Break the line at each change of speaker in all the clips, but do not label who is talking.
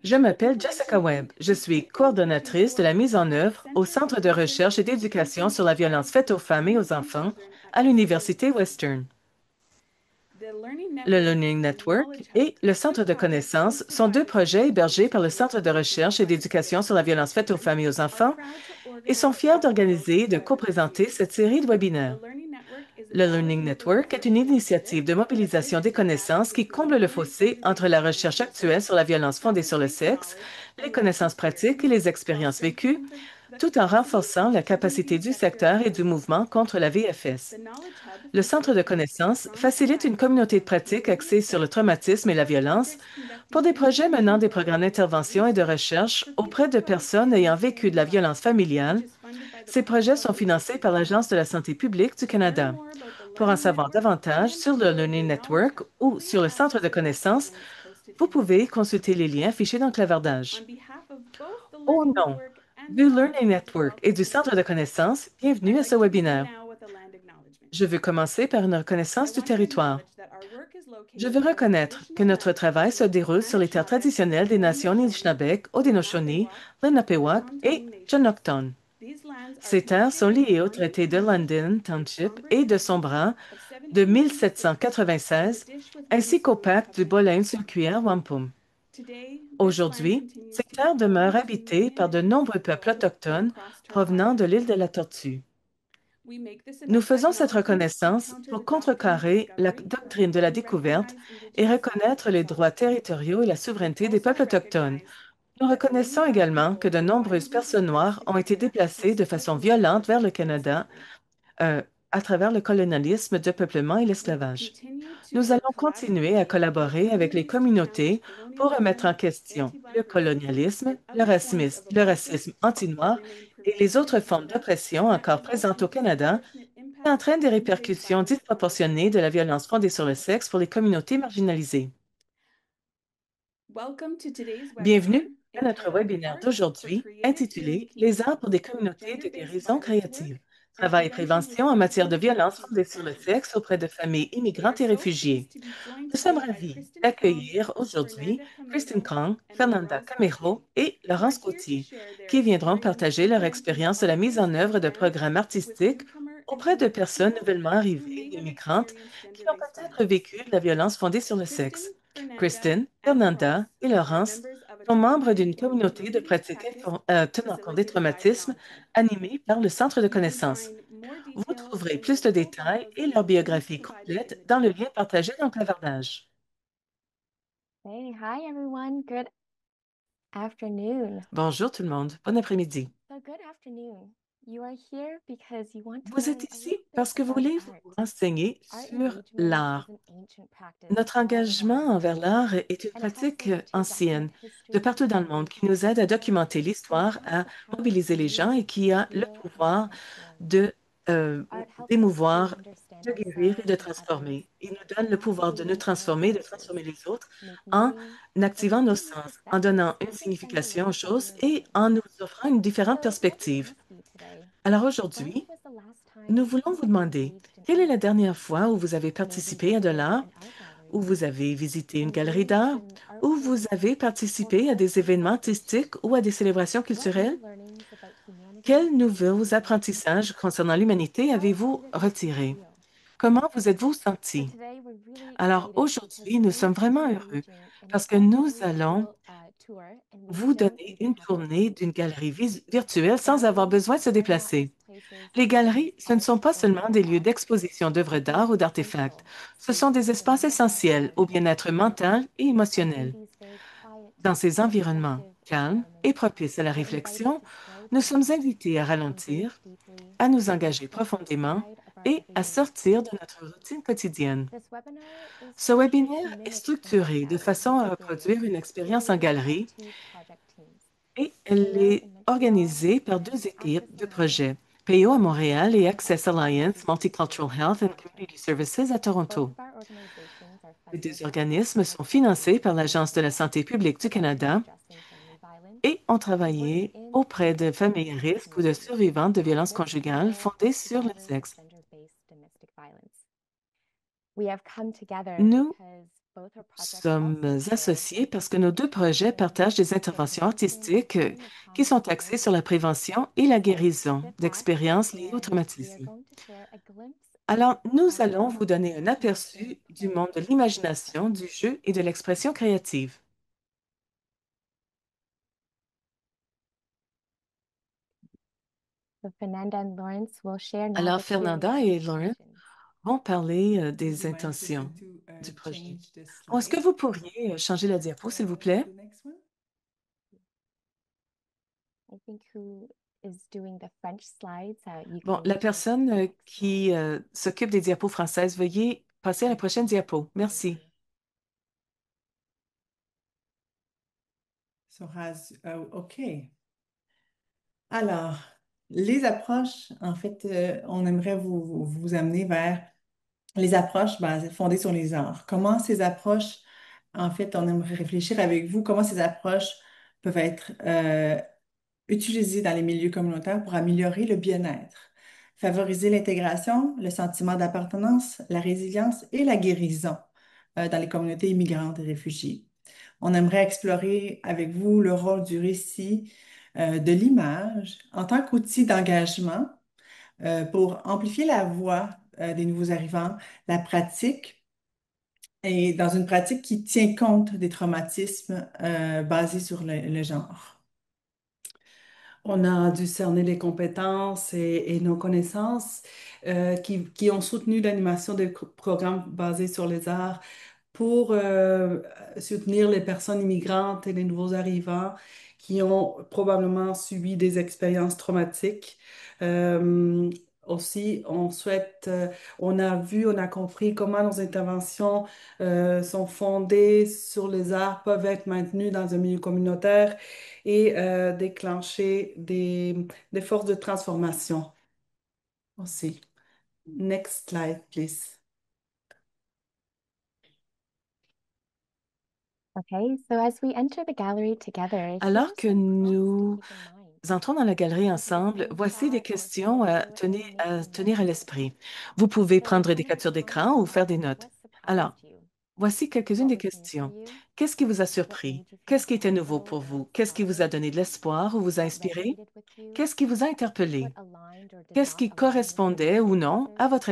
Je m'appelle Jessica Webb. Je suis coordonnatrice de la mise en œuvre au Centre de recherche et d'éducation sur la violence faite aux femmes et aux enfants à l'Université Western. Le Learning Network et le Centre de connaissances sont deux projets hébergés par le Centre de recherche et d'éducation sur la violence faite aux femmes et aux enfants et sont fiers d'organiser et de co-présenter cette série de webinaires. Le Learning Network est une initiative de mobilisation des connaissances qui comble le fossé entre la recherche actuelle sur la violence fondée sur le sexe, les connaissances pratiques et les expériences vécues, tout en renforçant la capacité du secteur et du mouvement contre la VFS. Le Centre de connaissances facilite une communauté de pratique axée sur le traumatisme et la violence pour des projets menant des programmes d'intervention et de recherche auprès de personnes ayant vécu de la violence familiale. Ces projets sont financés par l'Agence de la santé publique du Canada. Pour en savoir davantage sur le Learning Network ou sur le Centre de connaissances, vous pouvez consulter les liens affichés dans le clavardage. Au nom du Learning Network et du Centre de connaissances, bienvenue à ce webinaire. Je veux commencer par une reconnaissance du territoire. Je veux reconnaître que notre travail se déroule sur les terres traditionnelles des nations Anishinabek, Haudenosaunee, Lenapewac et Chinooktone. Ces terres sont liées au traité de London Township et de son bras de 1796, ainsi qu'au pacte du Bolain sur cuillère Wampum. Aujourd'hui, ces terres demeurent habitées par de nombreux peuples autochtones provenant de l'île de la Tortue. Nous faisons cette reconnaissance pour contrecarrer la doctrine de la découverte et reconnaître les droits territoriaux et la souveraineté des peuples autochtones. Nous reconnaissons également que de nombreuses personnes noires ont été déplacées de façon violente vers le Canada euh, à travers le colonialisme de peuplement et l'esclavage. Nous allons continuer à collaborer avec les communautés pour remettre en question le colonialisme, le racisme anti-noir et les autres formes d'oppression encore présentes au Canada qui entraînent des répercussions disproportionnées de la violence fondée sur le sexe pour les communautés marginalisées. Bienvenue à notre webinaire d'aujourd'hui intitulé Les arts pour des communautés de guérison créative. Travail et prévention en matière de violence fondée sur le sexe auprès de familles immigrantes et réfugiées. Nous sommes ravis d'accueillir aujourd'hui Christine Kang, Fernanda Camero et Laurence Gauthier, qui viendront partager leur expérience de la mise en œuvre de programmes artistiques auprès de personnes nouvellement arrivées, immigrantes, qui ont peut-être vécu de la violence fondée sur le sexe. Kristen, Fernanda et Laurence sont membres d'une communauté de pratiques tenant compte des traumatismes animée par le Centre de connaissances. Vous trouverez plus de détails et leur biographie complète dans le lien partagé dans le clavardage.
Hey, hi everyone. Good afternoon.
Bonjour tout le monde. Bon après-midi.
So, good afternoon. You are here because you want to
Vous êtes
learn a
ici
little bit
parce que vous
about
voulez vous
art.
renseigner
Art
sur
engagement is
l'art.
an ancient practice
Notre
all
engagement
around the
envers
world,
l'art est une
and it helps
pratique
us to
ancienne
document
de
history
partout dans le monde
and
qui nous aide à
culture,
documenter
and it
l'histoire,
has
à
the power to
mobiliser les gens et
move,
qui a le
heal, and
pouvoir
transform.
de euh,
Art helps us to
d'émouvoir,
understand
de guérir et de
ourselves and others,
transformer. Il nous donne
and
le pouvoir de
activate
nous
our
transformer et de
senses,
transformer les autres
make
en
meaning, and
activant nos
shifting our
sens, en
perspectives
donnant une
depending
signification aux
on what we
choses
are
et
doing.
en nous offrant une différente
So, let me
perspective.
ask you today,
Alors
when
aujourd'hui,
was the last
nous
time
voulons vous
you
demander,
engaged in
quelle est
art?
la dernière fois où vous avez
Maybe
participé
you
à de
visited
l'art,
an art gallery,
où vous avez visité une galerie
engaged
d'art,
in art
où vous avez
workshops, or
participé à
held
des
a
événements
class.
artistiques ou à des célébrations
What new
culturelles?
learnings about humanity
Quels
have you
nouveaux
gained?
apprentissages concernant l'humanité
How
avez-vous
did it make you
retirés?
feel?
Comment vous êtes-vous
So
senti?
today we're really
Alors
excited because
aujourd'hui, nous
we're
sommes vraiment heureux
engaging in an
parce que
art
nous
gallery
allons
tour, and we
vous
don't
donner
even
une
have to
tournée
leave.
d'une galerie virtuelle sans avoir
Galleries
besoin de se
are not
déplacer.
just places
Les
to witness
galeries, ce ne
art
sont pas
or
seulement
view
des lieux
art.
d'exposition d'œuvres
These
d'art ou
are
d'artefacts.
essential
Ce sont des
spaces for
espaces
mental health
essentiels au
and
bien-être
reflection.
mental et
And in
émotionnel.
these very quiet
Dans ces
and
environnements
reflective
calmes et
environments,
propices à la
we're invited
réflexion,
to slow
nous sommes
down,
invités à
engage
ralentir,
deeply,
à nous
and
engager
step
profondément
outside of our
et à
everyday
sortir
routine.
de notre routine quotidienne.
This webinar is
Ce
structured to
webinaire est
mimic an art
structuré de
gallery
façon à reproduire
experience,
une
where
expérience en
we will have
galerie
two project teams.
et elle
PAO
est
in Montreal
organisée par
and
deux équipes
Access
de
Alliance
projets, PAO à
Multicultural
Montréal et
Health
Access
and
Alliance
Community
Multicultural
Services
Health
in
and
Toronto.
Community Services à
Both
Toronto.
of our organizations are
Les
funded
deux
by the
organismes
Department
sont
of Health and
financés par
Human
l'Agence de la
Services
santé publique
to
du
work on
Canada
addressing family violence
et ont
and work
travaillé
in
auprès de familles à
gender-affected
risque ou de
communities,
survivantes de violences
with
conjugales
or
fondées sur le
survivors of
sexe.
gender-based domestic violence. We have come together
Nous
because Both our projects
Sommes
also share
associés parce que nos
empathy,
deux projets partagent des
vulnerability,
interventions
resilience,
artistiques
and the
qui
trauma
sont axées sur la
awareness.
prévention et la guérison
Sit back
d'expériences liées au
and we are
traumatisme.
going to share a glimpse
Alors, nous
of
allons
one
vous donner un
imaginative
aperçu du monde de
play today.
l'imagination, du jeu et de l'expression créative.
So Fernanda and Lawrence will share now
Alors,
the series
Fernanda
of
et Lauren
intentions.
vont parler
Would
des
you mind, Kristen,
intentions
to
du projet.
change the
Oh, est-ce que
slide?
vous pourriez changer la diapo, s'il vous
To
plaît?
the next one?
I think who is doing the French slides, you
Bon,
can
la
change to
personne
the next
qui
slide.
s'occupe des diapos françaises, veuillez passer à la
Thank
prochaine diapo.
Thank
Merci.
you.
So has, OK. Alors, les approches, en fait, on aimerait vous amener vers les approches fondées sur les arts. Comment ces approches, en fait, on aimerait réfléchir avec vous, comment ces approches peuvent être utilisées dans les milieux communautaires pour améliorer le bien-être, favoriser l'intégration, le sentiment d'appartenance, la résilience et la guérison dans les communautés immigrantes et réfugiées. On aimerait explorer avec vous le rôle du récit, de l'image en tant qu'outil d'engagement pour amplifier la voix des nouveaux arrivants, la pratique, et dans une pratique qui tient compte des traumatismes basés sur le genre.
On a dû cerner les compétences et nos connaissances qui ont soutenu l'animation des programmes basés sur les arts pour soutenir les personnes immigrantes et les nouveaux arrivants qui ont probablement subi des expériences traumatiques. Euh, Aussi, on a vu, on a compris comment nos interventions sont fondées sur les arts, peuvent être maintenues dans un milieu communautaire et déclencher des forces de transformation aussi. Next slide, please.
Okay, so as we enter the gallery together, here
Alors
are
que
some prompts to
nous
keep in mind.
entrons dans la galerie
You can
ensemble, voici des
screenshot or
questions
photo
à
animation
tenir à
moments.
l'esprit. Vous pouvez
So
prendre des
comment
captures
comment
d'écran ou faire des
are
notes.
what
Alors,
surprised you?
voici quelques-unes
What
des
was new for
questions.
you?
Qu'est-ce qui vous a
What
surpris?
made you feel
Qu'est-ce qui était nouveau
powerful
pour
or
vous? Qu'est-ce qui vous a
inspired?
donné de l'espoir ou vous a
What
inspiré?
resonated with you?
Qu'est-ce qui vous a
What
interpellé?
aligned or did
Qu'est-ce
not
qui
align with your
correspondait ou non
experiences?
à votre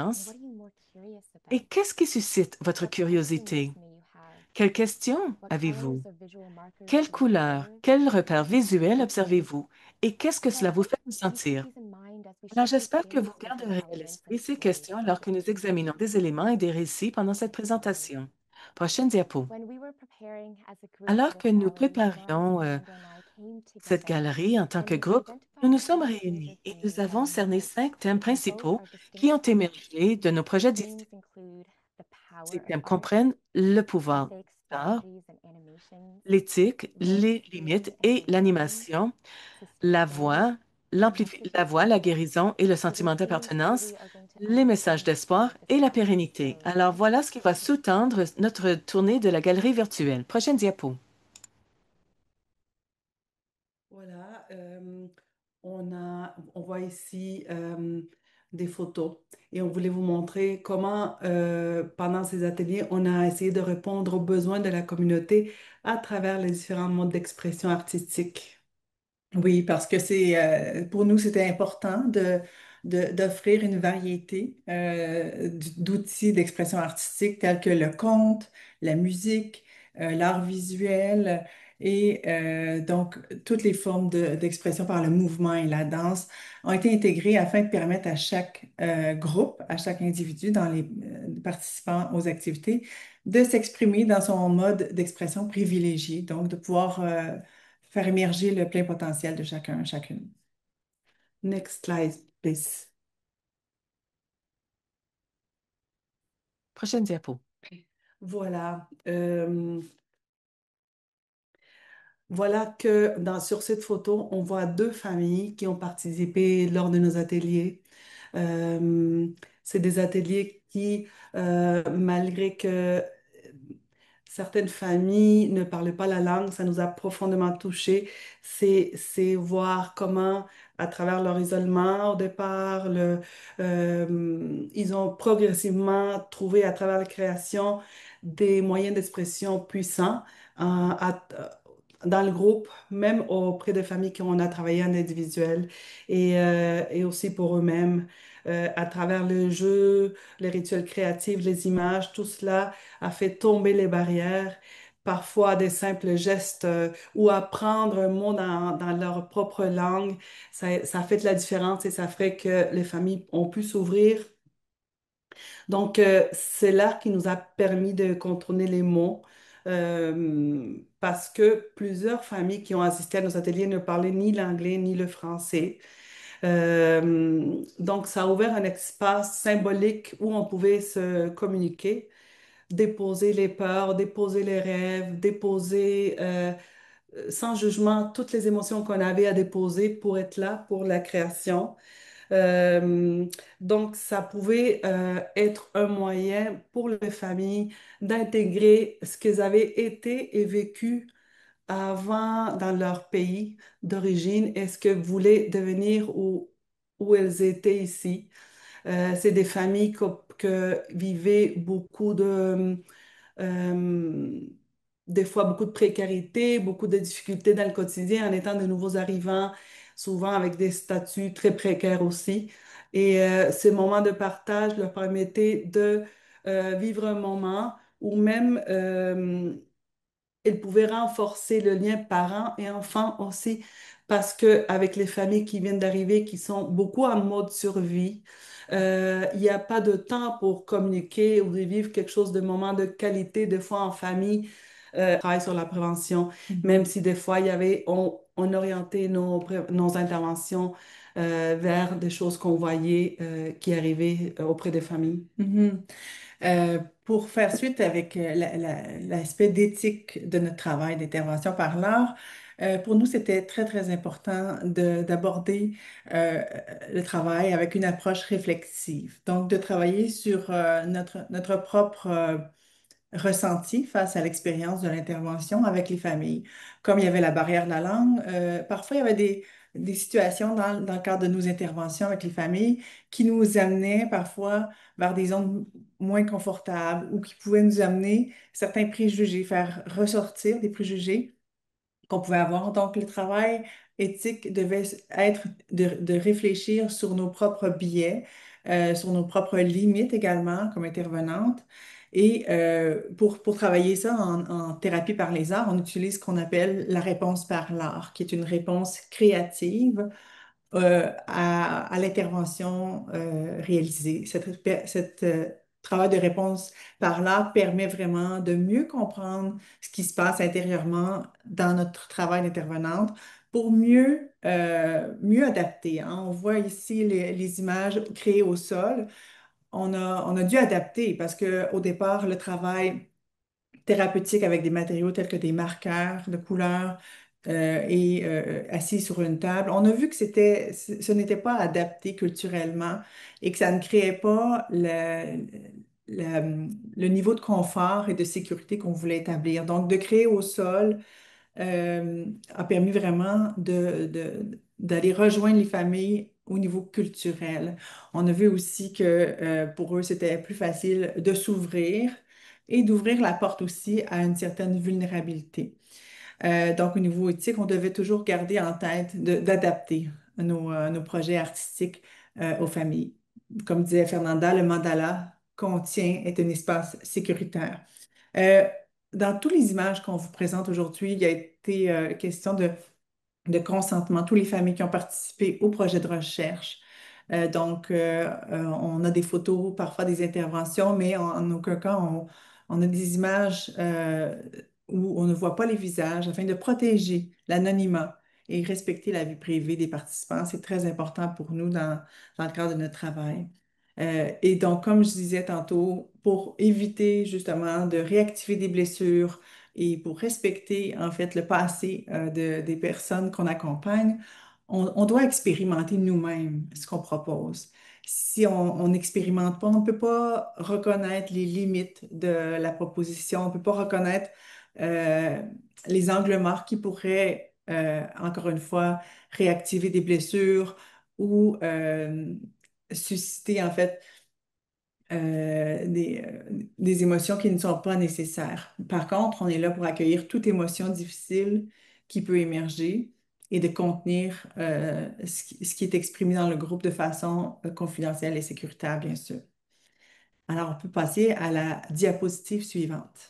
And
expérience?
what are you more curious
Et
about?
qu'est-ce qui suscite votre
What questions
curiosité?
may you have?
Quelles questions
What colors
avez-vous?
or visual markers
Quelles
did you
couleurs,
observe?
quels repères visuels observez-vous? Et qu'est-ce que
So I
cela vous
hope
fait
you keep
ressentir?
these in mind as we
Alors,
showcase
j'espère que vous
various visual
garderez à
elements
l'esprit
in
ces
today's
questions alors que nous
project.
examinons des éléments et des récits pendant cette présentation. Prochaine diapo.
When we were preparing as a group for
Alors que
this
nous
gallery, Lawrence,
préparions
Fernanda, and I came
cette
together
galerie en tant
and
que
we
groupe, nous
identified
nous sommes
five major
réunis et nous
themes that
avons cerné
emerged
5 thèmes
from both
principaux
our
qui
distinct
ont
projects.
émergé de nos projets
The
distincts.
themes include the power
Ces
of
thèmes
art,
comprennent le pouvoir
ethics,
d'art,
strategies, and animations,
l'éthique, les
life-saving
limites
and
et
belonging,
l'animation,
sustainability, and messages
la
of
voix, la
hope.
guérison et le
So these
sentiment
themes
d'appartenance,
truly are going to
les messages
underpin the theme
d'espoir
of this
et la
gallery.
pérennité.
So
Alors
next
voilà ce qui va
slide.
sous-tendre notre tournée de la galerie virtuelle. Prochaine diapo.
Voilà, on voit ici des photos et on voulait vous montrer comment, pendant ces ateliers, on a essayé de répondre aux besoins de la communauté à travers les différents modes d'expression artistique. Oui, parce que pour nous, c'était important d'offrir une variété d'outils d'expression artistique tels que le conte, la musique, l'art visuel et donc toutes les formes d'expression par le mouvement et la danse ont été intégrées afin de permettre à chaque groupe, à chaque individu dans les participants aux activités de s'exprimer dans son mode d'expression privilégié, donc de pouvoir faire émerger le plein potentiel de chacun, chacune. Next slide, please.
Prochaine diapo.
Voilà. Voilà que sur cette photo, on voit deux familles qui ont participé lors de nos ateliers. Euh, c'est des ateliers qui, malgré que certaines familles ne parlaient pas la langue, ça nous a profondément touchés. C'est voir comment, à travers leur isolement au départ, ils ont progressivement trouvé à travers la création des moyens d'expression puissants dans le groupe, même auprès des familles qui ont a travaillé en individuel et aussi pour eux-mêmes. À travers le jeu, les rituels créatifs, les images, tout cela a fait tomber les barrières. Parfois, des simples gestes ou apprendre un mot dans leur propre langue, ça fait de la différence et ça ferait que les familles ont pu s'ouvrir. Donc, c'est l'art qui nous a permis de contourner les mots parce que plusieurs familles qui ont assisté à nos ateliers ne parlaient ni l'anglais ni le français. Donc, ça a ouvert un espace symbolique où on pouvait se communiquer, déposer les peurs, déposer les rêves, déposer sans jugement toutes les émotions qu'on avait à déposer pour être là pour la création. Euh, donc, ça pouvait être un moyen pour les familles d'intégrer ce qu'elles avaient été et vécu avant dans leur pays d'origine et ce que voulaient devenir où elles étaient ici. C'est des familles que vivaient beaucoup euh, des fois beaucoup de précarité, beaucoup de difficultés dans le quotidien en étant de nouveaux arrivants, souvent avec des statuts très précaires aussi. Et ces moments de partage leur permettaient de vivre un moment où même ils pouvaient renforcer le lien parents et enfants aussi, parce que avec les familles qui viennent d'arriver, qui sont beaucoup en mode survie, il n'y a pas de temps pour communiquer ou de vivre quelque chose de moment de qualité, des fois en famille, travaille sur la prévention, même si des fois il y avait, on orientait nos interventions vers des choses qu'on voyait qui arrivaient auprès des familles.
Mhm. Pour faire suite avec l'aspect d'éthique de notre travail d'intervention par l'art, pour nous, c'était très, très important d'aborder euh, le travail avec une approche réflexive. Donc, de travailler sur notre propre ressenti face à l'expérience de l'intervention avec les familles. Comme il y avait la barrière de la langue, parfois il y avait des situations dans le cadre de nos interventions avec les familles qui nous amenaient parfois vers des zones moins confortables ou qui pouvaient nous amener certains préjugés, faire ressortir des préjugés qu'on pouvait avoir. Donc, le travail éthique devait être de réfléchir sur nos propres biais, sur nos propres limites également comme intervenante. Et pour travailler ça en thérapie par les arts, on utilise ce qu'on appelle la réponse par l'art, qui est une réponse créative à l'intervention réalisée. Cette travail de réponse par là permet vraiment de mieux comprendre ce qui se passe intérieurement dans notre travail d'intervenante pour mieux adapter, hein. On voit ici les images créées au sol. On a dû adapter parce qu'au départ, le travail thérapeutique avec des matériaux tels que des marqueurs de couleur et assis sur une table. On a vu que ce n'était pas adapté culturellement et que ça ne créait pas le niveau de confort et de sécurité qu'on voulait établir. Donc, de créer au sol a permis vraiment d'aller rejoindre les familles au niveau culturel. On a vu aussi que pour eux, c'était plus facile de s'ouvrir et d'ouvrir la porte aussi à une certaine vulnérabilité. Donc, au niveau éthique, on devait toujours garder en tête d'adapter nos projets artistiques aux familles. Comme disait Fernanda, le mandala est un espace sécuritaire. Euh, dans toutes les images qu'on vous présente aujourd'hui, il y a été question de consentement, toutes les familles qui ont participé au projet de recherche. On a des photos, parfois des interventions, mais en aucun cas, on a des images où on ne voit pas les visages afin de protéger l'anonymat et respecter la vie privée des participants. C'est très important pour nous dans le cadre de notre travail. Et donc, comme je disais tantôt, pour éviter justement de réactiver des blessures, et pour respecter en fait le passé des personnes qu'on accompagne, on doit expérimenter nous-mêmes ce qu'on propose. Si on n'expérimente pas, on ne peut pas reconnaître les limites de la proposition, on ne peut pas reconnaître euh, les angles morts qui pourraient, encore une fois, réactiver des blessures ou susciter en fait des émotions qui ne sont pas nécessaires. Par contre, on est là pour accueillir toute émotion difficile qui peut émerger et de contenir ce qui est exprimé dans le groupe de façon confidentielle et sécuritaire, bien sûr. Alors, on peut passer à la diapositive suivante.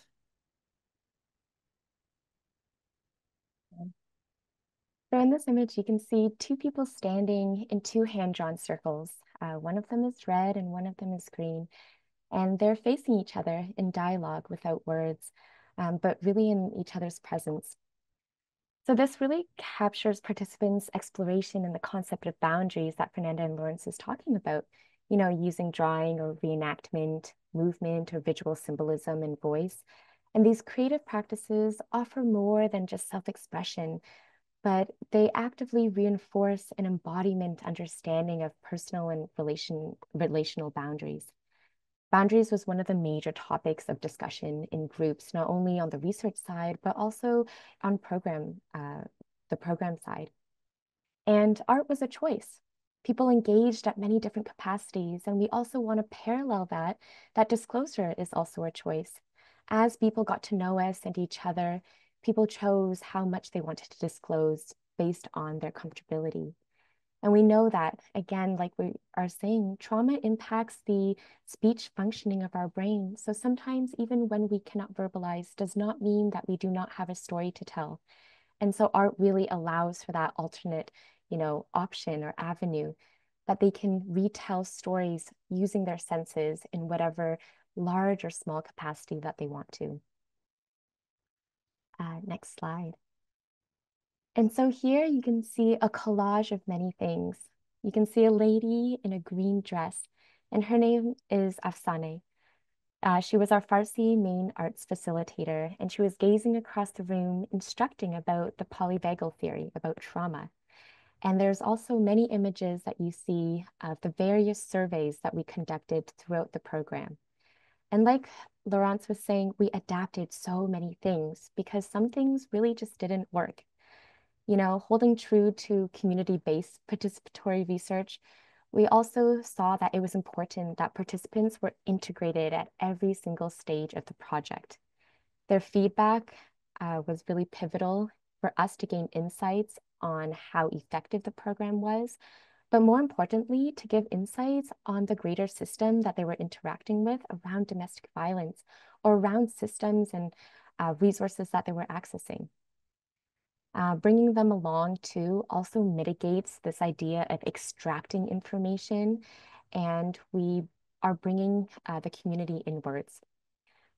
So in this image, you can see two people standing in two hand-drawn circles. One of them is red and one of them is green. And they're facing each other in dialogue without words, but really in each other's presence. So this really captures participants' exploration in the concept of boundaries that Fernanda and Lawrence is talking about, using drawing or reenactment, movement or visual symbolism and voice. And these creative practices offer more than just self-expression, but they actively reinforce an embodiment understanding of personal and relational boundaries. Boundaries was one of the major topics of discussion in groups, not only on the research side, but also on the program side. And art was a choice. People engaged at many different capacities, and we also want to parallel that disclosure is also a choice. As people got to know us and each other, people chose how much they wanted to disclose based on their comfortability. And we know that, again, like we are saying, trauma impacts the speech functioning of our brain. So sometimes, even when we cannot verbalize, does not mean that we do not have a story to tell. And so art really allows for that alternate, option or avenue that they can retell stories using their senses in whatever large or small capacity that they want to. Next slide. And so here you can see a collage of many things. You can see a lady in a green dress, and her name is Afsane. She was our Farsi main arts facilitator, and she was gazing across the room, instructing about the polyvagal theory, about trauma. And there's also many images that you see of the various surveys that we conducted throughout the program. And like Laurence was saying, we adapted so many things because some things really just didn't work. Holding true to community-based participatory research, we also saw that it was important that participants were integrated at every single stage of the project. Their feedback was really pivotal for us to gain insights on how effective the program was, but more importantly, to give insights on the greater system that they were interacting with around domestic violence or around systems and resources that they were accessing. Bringing them along too also mitigates this idea of extracting information, and we are bringing the community inwards.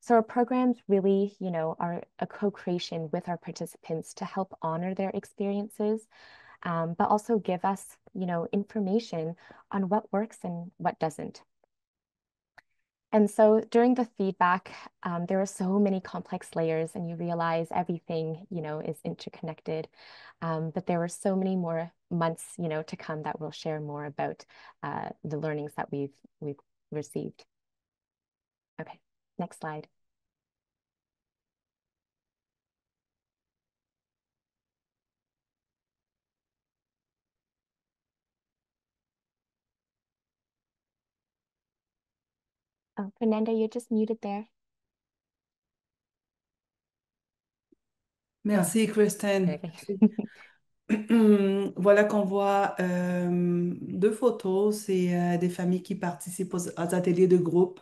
So our programs really, are a co-creation with our participants to help honor their experiences, but also give us, information on what works and what doesn't. And so during the feedback, there are so many complex layers and you realize everything, is interconnected. But there were so many more months, to come that we'll share more about the learnings that we've received. Okay, next slide. Oh, Fernanda, you're just muted there.
Merci, Kristen.
Okay.
Voilà qu'on voit deux photos. C'est des familles qui participent aux ateliers de groupe.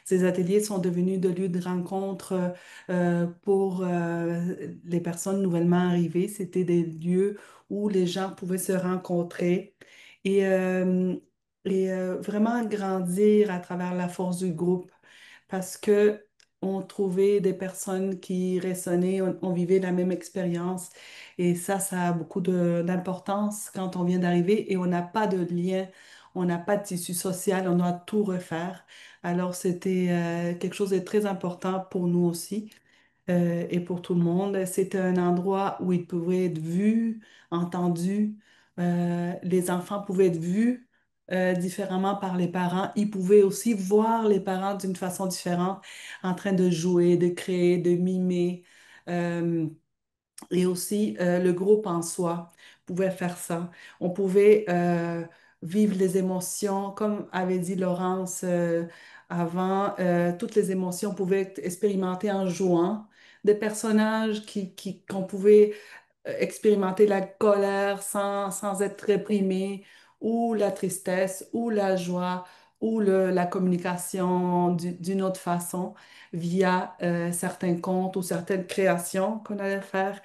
Ces ateliers sont devenus de lieux de rencontre pour les personnes nouvellement arrivées. C'était des lieux où les gens pouvaient se rencontrer et, euh, et vraiment grandir à travers la force du groupe parce que on trouvait des personnes qui résonnaient, on vivait la même expérience. Et ça a beaucoup d'importance quand on vient d'arriver et on n'a pas de lien, on n'a pas de tissu social, on doit tout refaire. Alors, c'était quelque chose de très important pour nous aussi et pour tout le monde. C'était un endroit où ils pouvaient être vus, entendus. Les enfants pouvaient être vus différemment par les parents. Ils pouvaient aussi voir les parents d'une façon différente, en train de jouer, de créer, de mimer. Euh, et aussi, le groupe en soi pouvait faire ça. On pouvait vivre les émotions, comme avait dit Laurence, Avant, toutes les émotions pouvaient être expérimentées en jouant. Des personnages qu'on pouvait expérimenter la colère sans être réprimé, ou la tristesse, ou la joie, ou la communication d'une autre façon via certains contes ou certaines créations qu'on allait faire.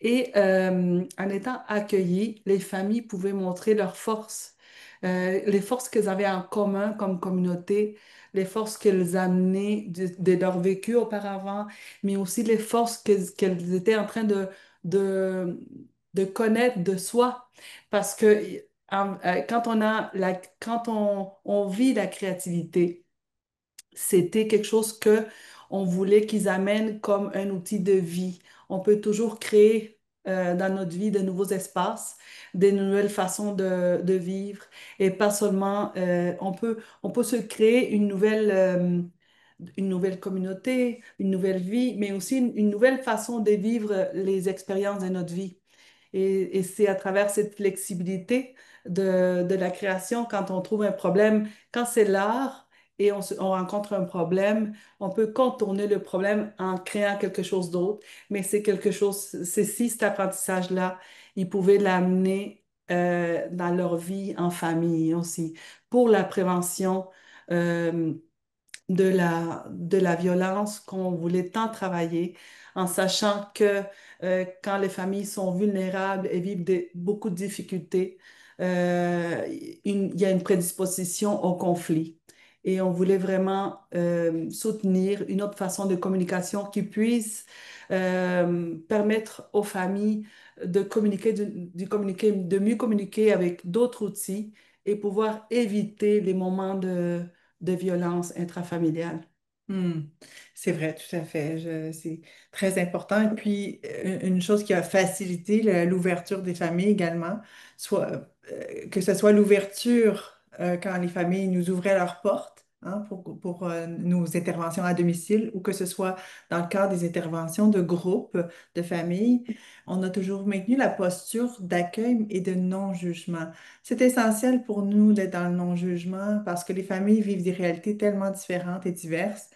Et en étant accueillis, les familles pouvaient montrer leurs forces, les forces qu'elles avaient en commun comme communauté, les forces qu'elles amenaient de leur vécu auparavant, mais aussi les forces qu'elles étaient en train de, de connaître de soi. Parce que quand on vit la créativité, c'était quelque chose que on voulait qu'ils amènent comme un outil de vie. On peut toujours créer dans notre vie de nouveaux espaces, des nouvelles façons de vivre et pas seulement, on peut se créer une nouvelle communauté, une nouvelle vie, mais aussi une nouvelle façon de vivre les expériences de notre vie. Et c'est à travers cette flexibilité de la création, quand on trouve un problème, quand c'est l'art et on rencontre un problème, on peut contourner le problème en créant quelque chose d'autre. Mais c'est quelque chose, c'est si cet apprentissage-là, ils pouvaient l'amener dans leur vie en famille aussi, pour la prévention. euh, de la violence qu'on voulait tant travailler, en sachant que quand les familles sont vulnérables et vivent beaucoup de difficultés, il y a une prédisposition au conflit. Et on voulait vraiment soutenir une autre façon de communication qui puisse permettre aux familles de communiquer, de mieux communiquer avec d'autres outils et pouvoir éviter les moments de violence intrafamiliale.
Hmm. C'est vrai, tout à fait. C'est très important. Et puis, une chose qui a facilité l'ouverture des familles également, que ce soit l'ouverture quand les familles nous ouvraient leurs portes hein, pour nos interventions à domicile ou que ce soit dans le cadre des interventions de groupes de familles, on a toujours maintenu la posture d'accueil et de non-jugement. C'est essentiel pour nous d'être dans le non-jugement parce que les familles vivent des réalités tellement différentes et diverses.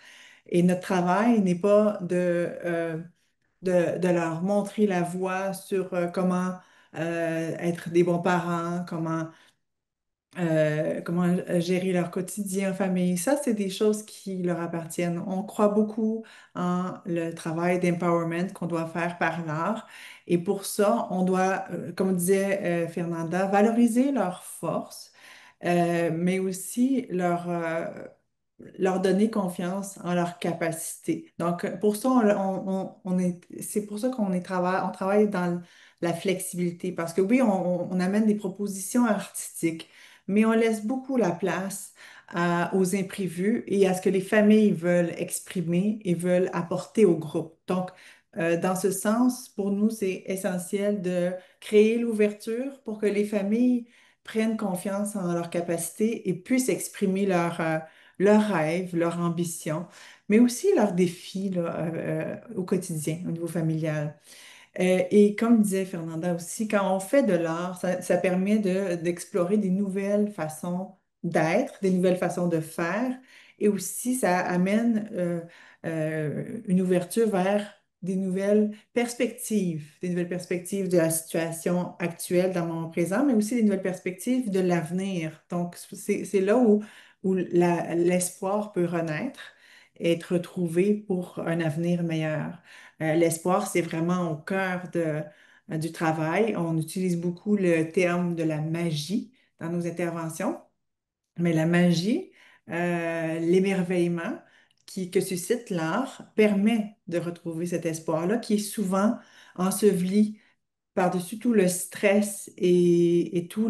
Et notre travail n'est pas de leur montrer la voie sur comment être des bons parents, comment gérer leur quotidien en famille. Ça, c'est des choses qui leur appartiennent. On croit beaucoup en le travail d'empowerment qu'on doit faire par l'art. Et pour ça, on doit, comme disait Fernanda, valoriser leurs forces, mais aussi leur donner confiance en leurs capacités. Donc, pour ça, c'est pour ça on travaille dans la flexibilité. Parce que oui, on amène des propositions artistiques, mais on laisse beaucoup la place aux imprévus et à ce que les familles veulent exprimer et veulent apporter au groupe. Donc, dans ce sens, pour nous, c'est essentiel de créer l'ouverture pour que les familles prennent confiance en leurs capacités et puissent exprimer leurs rêves, leurs ambitions, mais aussi leurs défis là, au quotidien, au niveau familial. Et comme disait Fernanda aussi, quand on fait de l'art, ça permet d'explorer des nouvelles façons d'être, des nouvelles façons de faire, et aussi ça amène une ouverture vers des nouvelles perspectives de la situation actuelle dans le moment présent, mais aussi des nouvelles perspectives de l'avenir. Donc, c'est là où l'espoir peut renaître et être retrouvé pour un avenir meilleur. L'espoir, c'est vraiment au cœur du travail. On utilise beaucoup le terme de la magie dans nos interventions, mais la magie, l'émerveillement que suscite l'art permet de retrouver cet espoir-là qui est souvent enseveli par-dessus tout le stress et tous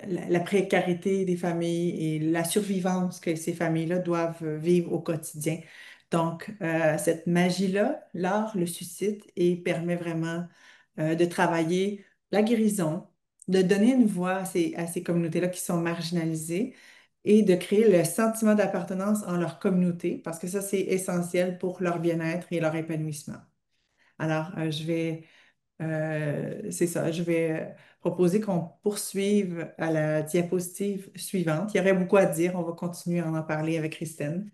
la précarité des familles et la survivance que ces familles-là doivent vivre au quotidien. Donc, cette magie-là, l'art le suscite et permet vraiment de travailler la guérison, de donner une voix à ces communautés-là qui sont marginalisées et de créer le sentiment d'appartenance en leur communauté, parce que ça, c'est essentiel pour leur bien-être et leur épanouissement. Alors, je vais C'est ça, je vais proposer qu'on poursuive à la diapositive suivante. Il y aurait beaucoup à dire, on va continuer à en parler avec Christine.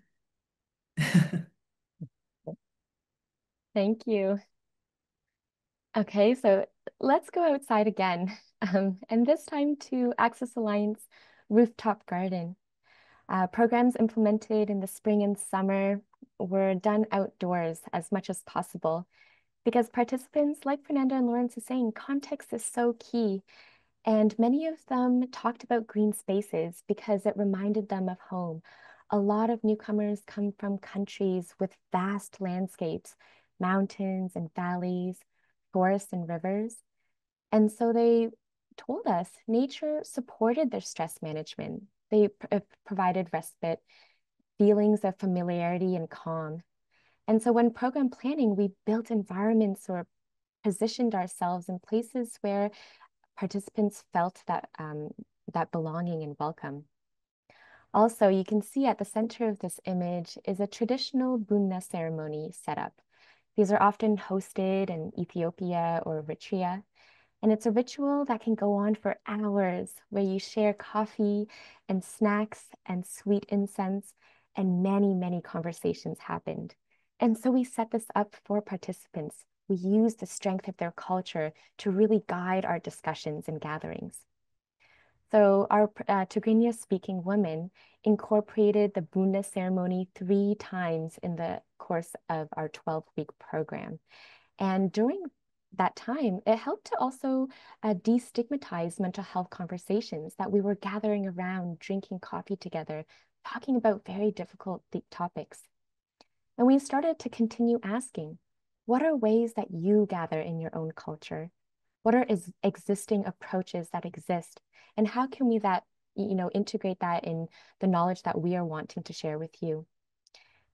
Thank you. Okay, so let's go outside again, and this time to Access Alliance Rooftop Garden. Programs implemented in the spring and summer were done outdoors as much as possible because participants, like Fernanda and Lawrence is saying, context is so key. And many of them talked about green spaces because it reminded them of home. A lot of newcomers come from countries with vast landscapes, mountains and valleys, forests and rivers. And so they told us nature supported their stress management. They provided respite, feelings of familiarity and calm. And so when program planning, we built environments or positioned ourselves in places where participants felt that belonging and welcome. Also, you can see at the center of this image is a traditional Bunna ceremony setup. These are often hosted in Ethiopia or Eritrea, and it's a ritual that can go on for hours where you share coffee and snacks and sweet incense, and many, many conversations happened. And so we set this up for participants. We use the strength of their culture to really guide our discussions and gatherings. So our Tigrinya speaking women incorporated the Bunda ceremony 3 times in the course of our 12-week program. And during that time, it helped to also destigmatize mental health conversations that we were gathering around, drinking coffee together, talking about very difficult topics. And we started to continue asking, what are ways that you gather in your own culture? What are existing approaches that exist? And how can we integrate that in the knowledge that we are wanting to share with you?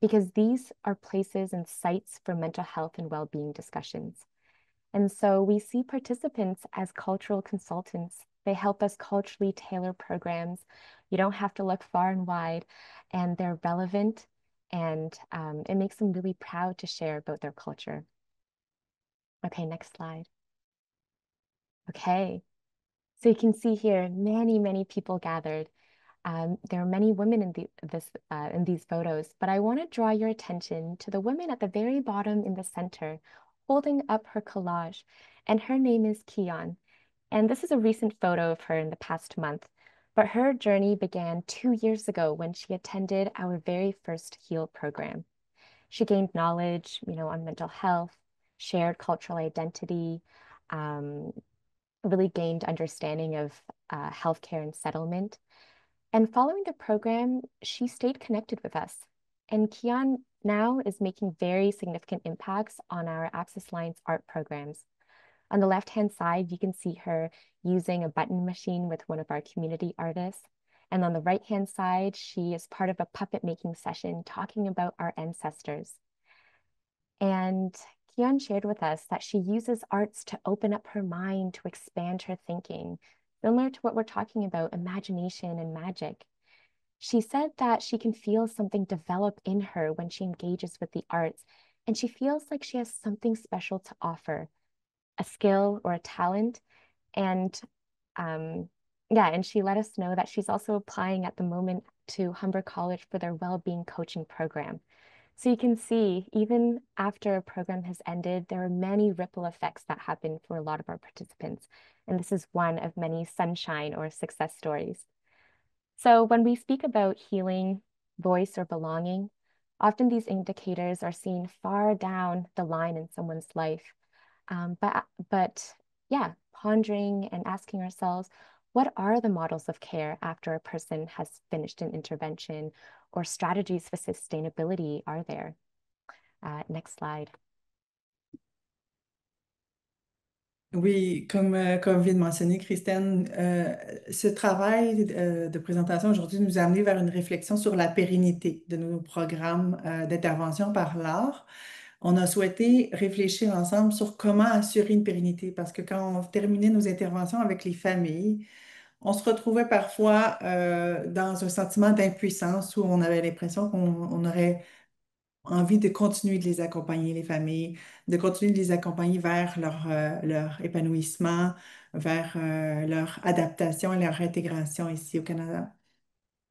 Because these are places and sites for mental health and well-being discussions. And so we see participants as cultural consultants. They help us culturally tailor programs. You don't have to look far and wide, and they're relevant, and it makes them really proud to share about their culture. Okay, next slide. Okay, so you can see here, many, many people gathered. There are many women in these photos, but I want to draw your attention to the woman at the very bottom in the center, holding up her collage, and her name is Kian. And this is a recent photo of her in the past month, but her journey began 2 years ago when she attended our very first HEAL program. She gained knowledge, on mental health, shared cultural identity, um, really gained understanding of healthcare and settlement. And following the program, she stayed connected with us. And Kian now is making very significant impacts on our Access Alliance art programs. On the left-hand side, you can see her using a button machine with one of our community artists. And on the right-hand side, she is part of a puppet making session talking about our ancestors. And Kian shared with us that she uses arts to open up her mind, to expand her thinking, similar to what we're talking about, imagination and magic. She said that she can feel something develop in her when she engages with the arts, and she feels like she has something special to offer, a skill or a talent. And and she let us know that she's also applying at the moment to Humber College for their well-being coaching program. So you can see, even after a program has ended, there are many ripple effects that happen for a lot of our participants. And this is one of many sunshine or success stories. So when we speak about healing, voice, or belonging, often these indicators are seen far down the line in someone's life. But yeah, pondering and asking ourselves, what are the models of care after a person has finished an intervention, or strategies for sustainability are there? Next slide.
Oui, comme vient de mentionner Christine, ce travail de présentation aujourd'hui nous a amené vers une réflexion sur la pérennité de nos programmes d'intervention par l'art. On a souhaité réfléchir ensemble sur comment assurer une pérennité parce que quand on terminait nos interventions avec les familles, on se retrouvait parfois dans un sentiment d'impuissance où on avait l'impression qu'on aurait envie de continuer de les accompagner, les familles, de continuer de les accompagner vers leur épanouissement, vers leur adaptation et leur intégration ici au Canada.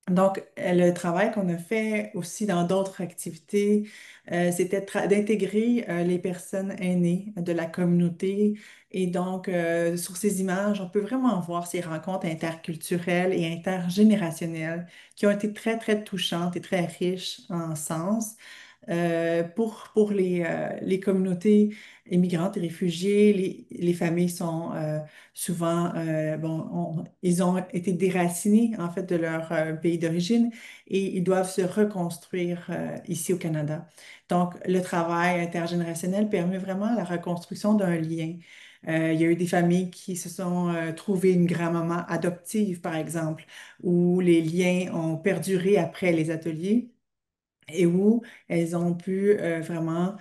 Donc, le travail qu'on a fait aussi dans d'autres activités, c'était d'intégrer les personnes aînées de la communauté. Et donc, sur ces images, on peut vraiment voir ces rencontres interculturelles et intergénérationnelles qui ont été très, très touchantes et très riches en sens. Pour les communautés immigrantes et réfugiées, les familles sont souvent, bon, ils ont été déracinés en fait de leur pays d'origine et ils doivent se reconstruire ici au Canada. Donc, le travail intergénérationnel permet vraiment la reconstruction d'un lien. Il y a eu des familles qui se sont trouvées une grand-maman adoptive, par exemple, où les liens ont perduré après les ateliers et où elles ont pu vraiment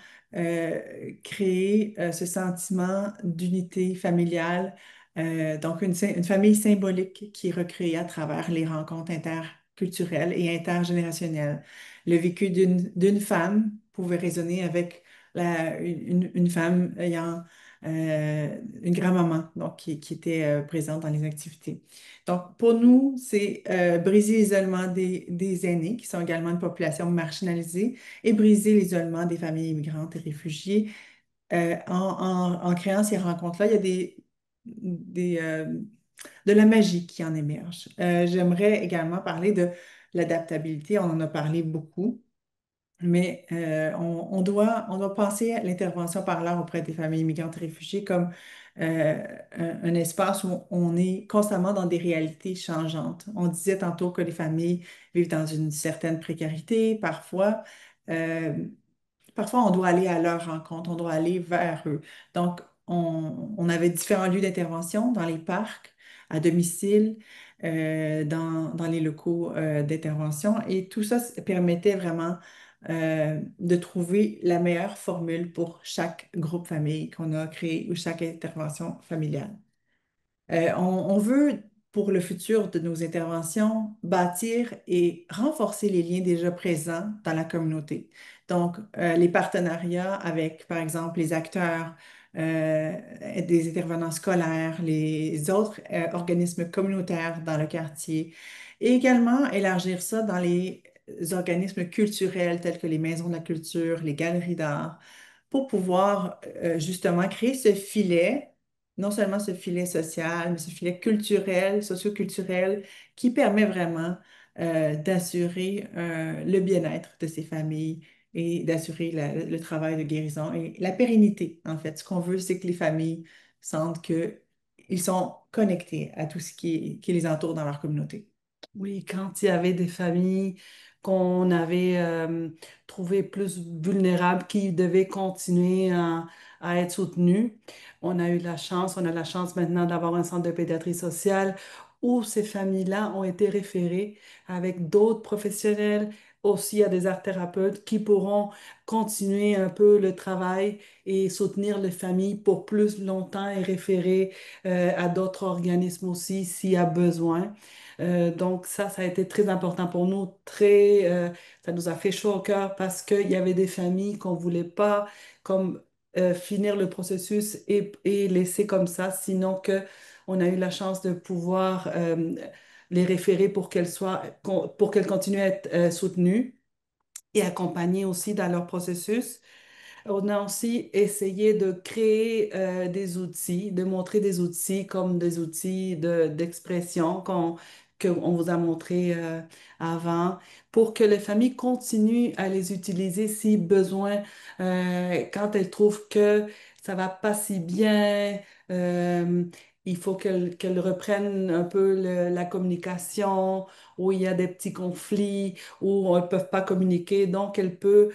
créer ce sentiment d'unité familiale. Donc, une famille symbolique qui est recréée à travers les rencontres interculturelles et intergénérationnelles. Le vécu d'une femme pouvait résonner avec une femme ayant une grand-maman, donc qui était présente dans les activités. Donc, pour nous, c'est briser l'isolement des aînés, qui sont également une population marginalisée, et briser l'isolement des familles immigrantes et réfugiés. En créant ces rencontres-là, il y a de la magie qui en émerge. J'aimerais également parler de l'adaptabilité. On en a parlé beaucoup. Mais on doit penser à l'intervention par l'art auprès des familles immigrantes et réfugiées comme un espace où on est constamment dans des réalités changeantes. On disait tantôt que les familles vivent dans une certaine précarité, parfois. Euh, Parfois, on doit aller à leur rencontre, on doit aller vers eux. Donc, on avait différents lieux d'intervention dans les parcs, à domicile, dans les locaux d'intervention. Et tout ça permettait vraiment de trouver la meilleure formule pour chaque groupe famille qu'on a créé ou chaque intervention familiale. On veut, pour le futur de nos interventions, bâtir et renforcer les liens déjà présents dans la communauté. Donc, les partenariats avec, par exemple, les acteurs, des intervenants scolaires, les autres organismes communautaires dans le quartier, et également élargir ça dans les organismes culturels tels que les maisons de la culture, les galeries d'art, pour pouvoir justement créer ce filet, non seulement ce filet social, mais ce filet culturel, socio-culturel, qui permet vraiment d'assurer le bien-être de ces familles et d'assurer le travail de guérison et la pérennité, en fait. Ce qu'on veut, c'est que les familles sentent qu'ils sont connectés à tout ce qui les entoure dans leur communauté.
Oui, quand il y avait des familles qu'on avait trouvées plus vulnérables, qui devaient continuer à être soutenues, on a la chance maintenant d'avoir un centre de pédiatrie sociale où ces familles-là ont été référées avec d'autres professionnels, aussi à des art thérapeutes qui pourront continuer un peu le travail et soutenir les familles pour plus longtemps et référer à d'autres organismes aussi s'il y a besoin. Donc ça a été très important pour nous, ça nous a fait chaud au cœur parce qu'il y avait des familles qu'on voulait pas comme finir le processus et laisser comme ça, sinon que on a eu la chance de pouvoir les référer pour qu'elles continuent à être soutenues et accompagnées aussi dans leur processus. On a aussi essayé de créer des outils, de montrer des outils comme des outils d'expression qu'on vous a montré avant pour que les familles continuent à les utiliser si besoin, quand elles trouvent que ça va pas si bien. euh, il faut qu'elles reprennent un peu la communication, où il y a des petits conflits, où elles ne peuvent pas communiquer. Donc, elles peuvent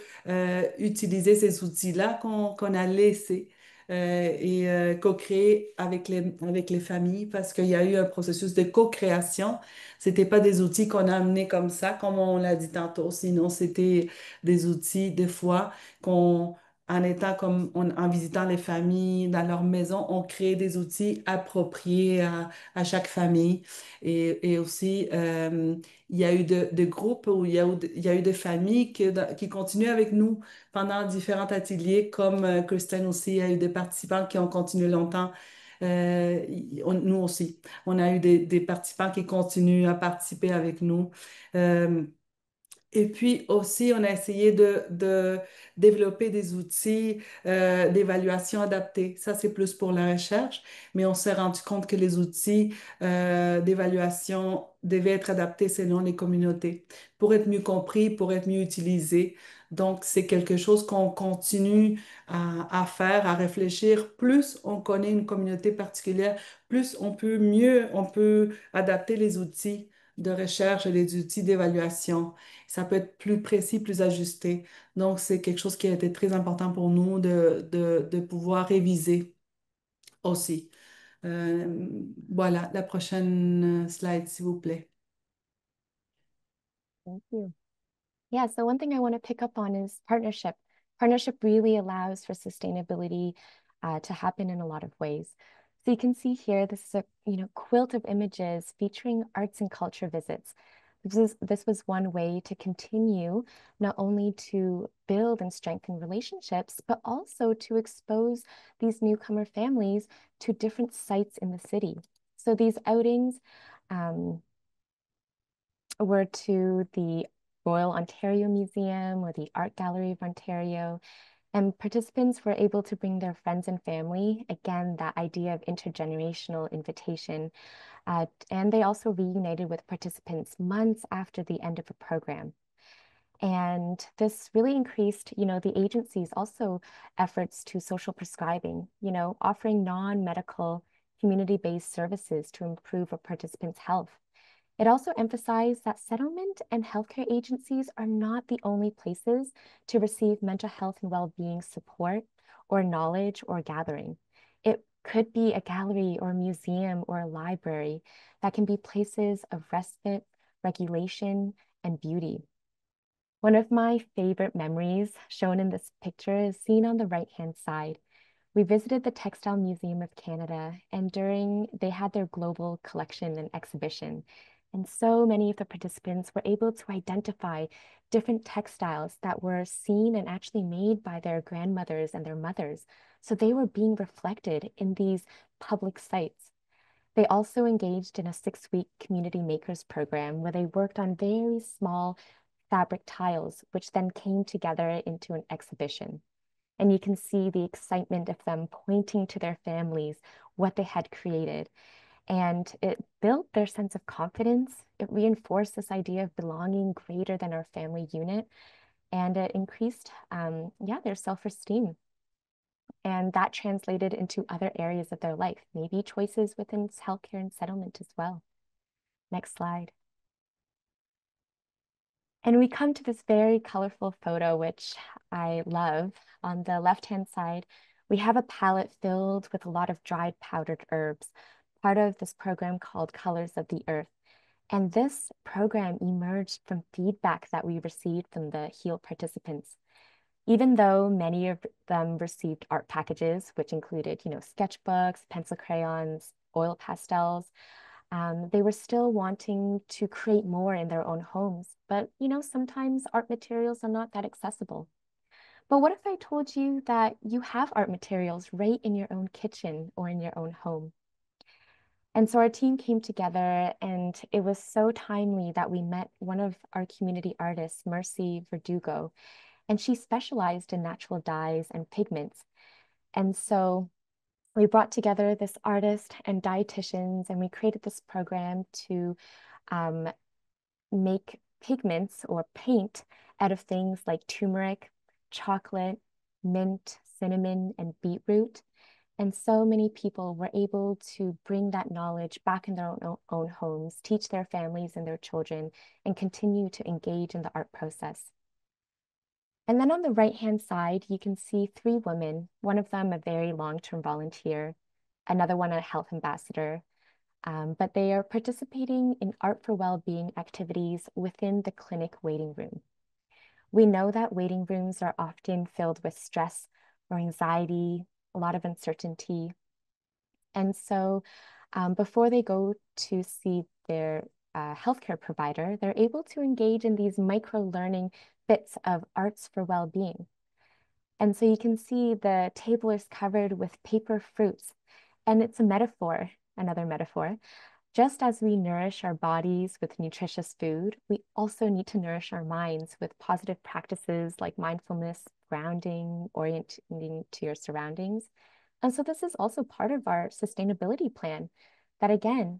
utiliser ces outils-là qu'on a laissés et co-créer avec les familles parce qu'il y a eu un processus de co-création. C'était pas des outils qu'on a amenés comme ça, comme on l'a dit tantôt, sinon c'était des outils, des fois, qu'on en étant comme en visitant les familles dans leur maison, on crée des outils appropriés à chaque famille. Et aussi, il y a eu de groupes où il y a eu des familles qui continuent avec nous pendant différents ateliers, comme Christine aussi, il y a eu des participants qui ont continué longtemps. Nous aussi, on a eu des participants qui continuent à participer avec nous. Euh, et puis aussi, on a essayé de développer des outils d'évaluation adaptés. Ça, c'est plus pour la recherche, mais on s'est rendu compte que les outils d'évaluation devaient être adaptés selon les communautés pour être mieux compris, pour être mieux utilisés. Donc, c'est quelque chose qu'on continue à faire, à réfléchir. Plus on connaît une communauté particulière, plus on peut adapter les outils de recherche et les outils d'évaluation. Ça peut être plus précis, plus ajusté. Donc, c'est quelque chose qui a été très important pour nous de pouvoir réviser aussi. Euh, voilà, la prochaine slide, s'il vous plaît.
Thank you. Yeah, so one thing I want to pick up on is partnership. Partnership really allows for sustainability to happen in a lot of ways. So you can see here, this is a quilt of images featuring arts and culture visits. This was one way to continue not only to build and strengthen relationships, but also to expose these newcomer families to different sites in the city. So these outings were to the Royal Ontario Museum or the Art Gallery of Ontario, and participants were able to bring their friends and family. Again, that idea of intergenerational invitation. And they also reunited with participants months after the end of a program. And this really increased, the agency's also efforts to social prescribing, offering non-medical community-based services to improve a participant's health. It also emphasized that settlement and healthcare agencies are not the only places to receive mental health and well-being support or knowledge or gathering. It could be a gallery or a museum or a library that can be places of respite, regulation, and beauty. One of my favorite memories shown in this picture is seen on the right-hand side. We visited the Textile Museum of Canada, and they had their global collection and exhibition. And so many of the participants were able to identify different textiles that were seen and actually made by their grandmothers and their mothers. So they were being reflected in these public sites. They also engaged in a 6-week community makers program where they worked on very small fabric tiles, which then came together into an exhibition. And you can see the excitement of them pointing to their families, what they had created. And it built their sense of confidence. It reinforced this idea of belonging greater than our family unit. And it increased, their self-esteem. And that translated into other areas of their life, maybe choices within healthcare and settlement as well. Next slide. And we come to this very colorful photo, which I love. On the left-hand side, we have a palette filled with a lot of dried powdered herbs, part of this program called Colors of the Earth. And this program emerged from feedback that we received from the HEAL participants. Even though many of them received art packages, which included, sketchbooks, pencil crayons, oil pastels, they were still wanting to create more in their own homes. But, sometimes art materials are not that accessible. But what if I told you that you have art materials right in your own kitchen or in your own home? And so our team came together, and it was so timely that we met one of our community artists, Mercy Verdugo, and she specialized in natural dyes and pigments. And so we brought together this artist and dietitians, and we created this program to make pigments or paint out of things like turmeric, chocolate, mint, cinnamon, and beetroot. And so many people were able to bring that knowledge back in their own homes, teach their families and their children, and continue to engage in the art process. And then on the right-hand side, you can see 3 women, one of them a very long-term volunteer, another one a health ambassador, but they are participating in Art for Wellbeing activities within the clinic waiting room. We know that waiting rooms are often filled with stress or anxiety, a lot of uncertainty. And so before they go to see their healthcare provider, they're able to engage in these micro learning bits of arts for well-being. And so you can see the table is covered with paper fruits, and it's a metaphor, another metaphor. Just as we nourish our bodies with nutritious food, we also need to nourish our minds with positive practices like mindfulness, grounding, orienting to your surroundings. And so this is also part of our sustainability plan. That again,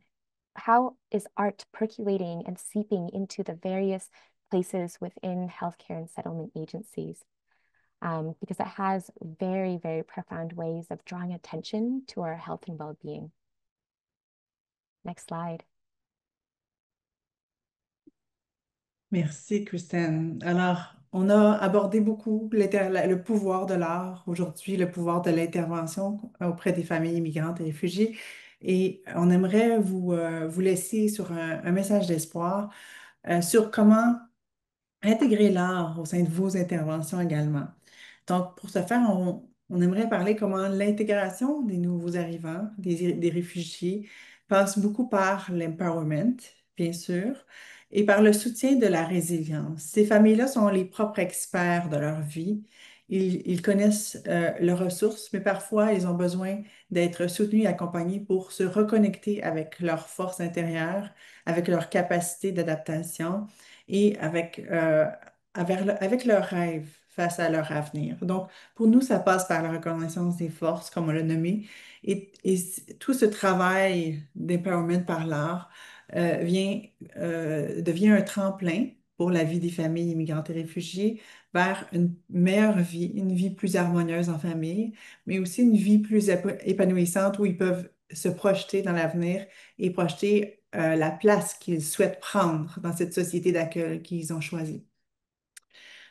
how is art percolating and seeping into the various places within healthcare and settlement agencies? Because it has very, very profound ways of drawing attention to our health and well-being. Next slide.
Merci, Kristen. Alors, on a abordé beaucoup le pouvoir de l'art aujourd'hui, le pouvoir de l'intervention auprès des familles immigrantes et réfugiées. Et on aimerait vous laisser sur un message d'espoir sur comment intégrer l'art au sein de vos interventions également. Donc, pour ce faire, on aimerait parler comment l'intégration des nouveaux arrivants, des réfugiés, passe beaucoup par l'empowerment, bien sûr, et par le soutien de la résilience. Ces familles-là sont les propres experts de leur vie. Ils connaissent leurs ressources, mais parfois, ils ont besoin d'être soutenus et accompagnés pour se reconnecter avec leurs forces intérieures, avec leur capacité d'adaptation et avec leurs rêves face à leur avenir. Donc, pour nous, ça passe par la reconnaissance des forces, comme on l'a nommé, tout ce travail d'empowerment par l'art devient un tremplin pour la vie des familles immigrantes et réfugiées vers une meilleure vie, une vie plus harmonieuse en famille, mais aussi une vie plus épanouissante où ils peuvent se projeter dans l'avenir et projeter la place qu'ils souhaitent prendre dans cette société d'accueil qu'ils ont choisie.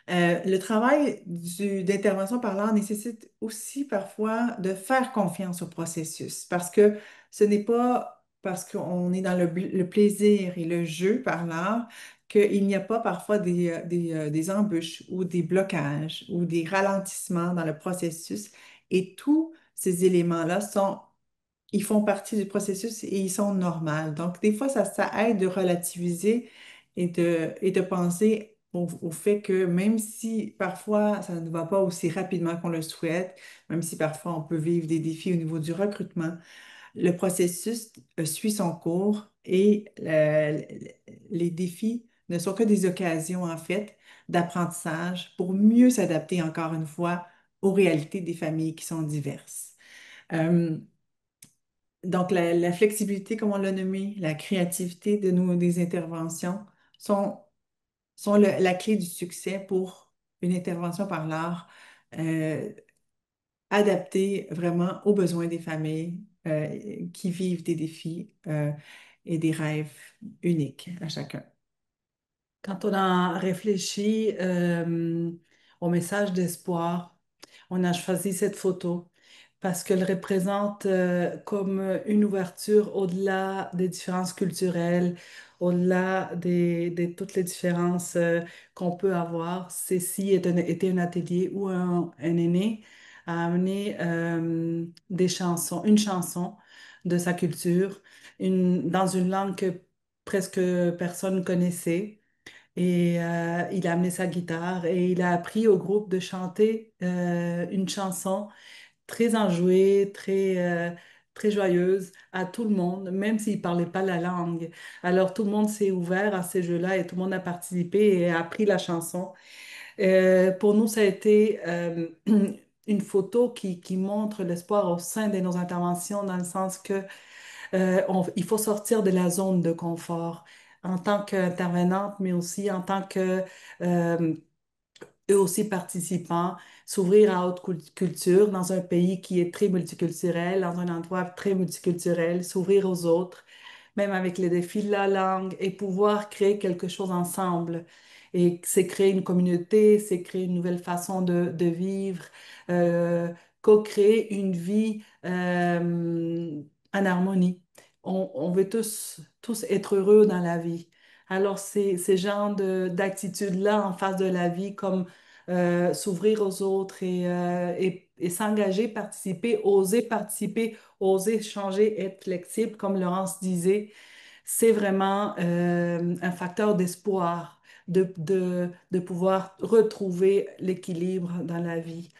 Le travail d'intervention par l'art nécessite aussi parfois de faire confiance au processus parce que ce n'est pas parce qu'on est dans le plaisir et le jeu par l'art qu'il n'y a pas parfois des embûches ou des blocages ou des ralentissements dans le processus. Et tous ces éléments-là ils font partie du processus et ils sont normaux. Donc, des fois, ça aide de relativiser et de penser au fait que même si parfois ça ne va pas aussi rapidement qu'on le souhaite, même si parfois on peut vivre des défis au niveau du recrutement, le processus suit son cours et les défis ne sont que des occasions, en fait, d'apprentissage pour mieux s'adapter encore une fois aux réalités des familles qui sont diverses. Euh, donc, la flexibilité, comme on l'a nommé, la créativité des interventions sont, sont la clé du succès pour une intervention par l'art euh, adaptée vraiment aux besoins des familles qui vivent des défis et des rêves uniques à chacun.
Quand on a réfléchi au message d'espoir, on a choisi cette photo parce qu'elle représente comme une ouverture au-delà des différences culturelles, au-delà de toutes les différences qu'on peut avoir. Ceci était un atelier où un aîné a amené des chansons, une chanson de sa culture, dans une langue que presque personne connaissait. Et il a amené sa guitare et il a appris au groupe de chanter une chanson très enjouée, très joyeuse à tout le monde, même s'il ne parlait pas la langue. Alors tout le monde s'est ouvert à ces jeux-là et tout le monde a participé et a appris la chanson. Pour nous, ça a été une photo qui montre l'espoir au sein de nos interventions, dans le sens que il faut sortir de la zone de confort en tant qu'intervenante, mais aussi en tant que euh, eux aussi participants, s'ouvrir à autre culture dans un pays qui est très multiculturel, dans un endroit très multiculturel, s'ouvrir aux autres, même avec les défis de la langue, et pouvoir créer quelque chose ensemble. Et c'est créer une communauté, c'est créer une nouvelle façon de vivre, euh, co-créer une vie en harmonie. On veut tous être heureux dans la vie. Alors, ces genres d'attitudes-là en face de la vie, comme s'ouvrir aux autres et et s'engager, participer, oser changer, être flexible, comme Laurence disait, c'est vraiment un facteur d'espoir de pouvoir retrouver l'équilibre dans la vie.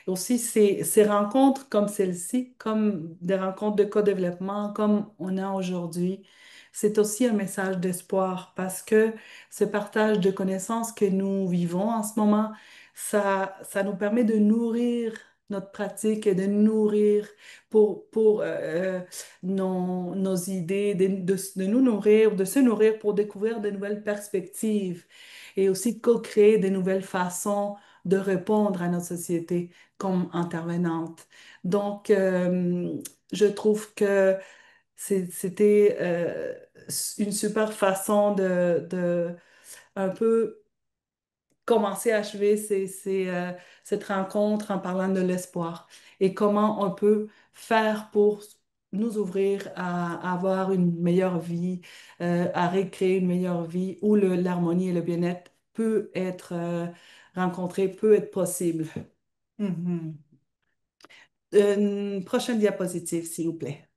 Aussi, ces rencontres comme celle-ci, comme des rencontres de co-développement, comme on a aujourd'hui, c'est aussi un message d'espoir parce que ce partage de connaissances que nous vivons en ce moment, ça nous permet de nourrir notre pratique et de nourrir pour nos idées, de nous nourrir, de se nourrir pour découvrir de nouvelles perspectives et aussi de co-créer de nouvelles façons de répondre à notre société comme intervenante. Donc, je trouve que c'était une super façon de un peu commencer à achever cette rencontre en parlant de l'espoir et comment on peut faire pour nous ouvrir à avoir une meilleure vie, à recréer une meilleure vie où l'harmonie et le bien-être peut être rencontré, peut être possible. Mhm. Une prochaine diapositive, s'il vous plaît.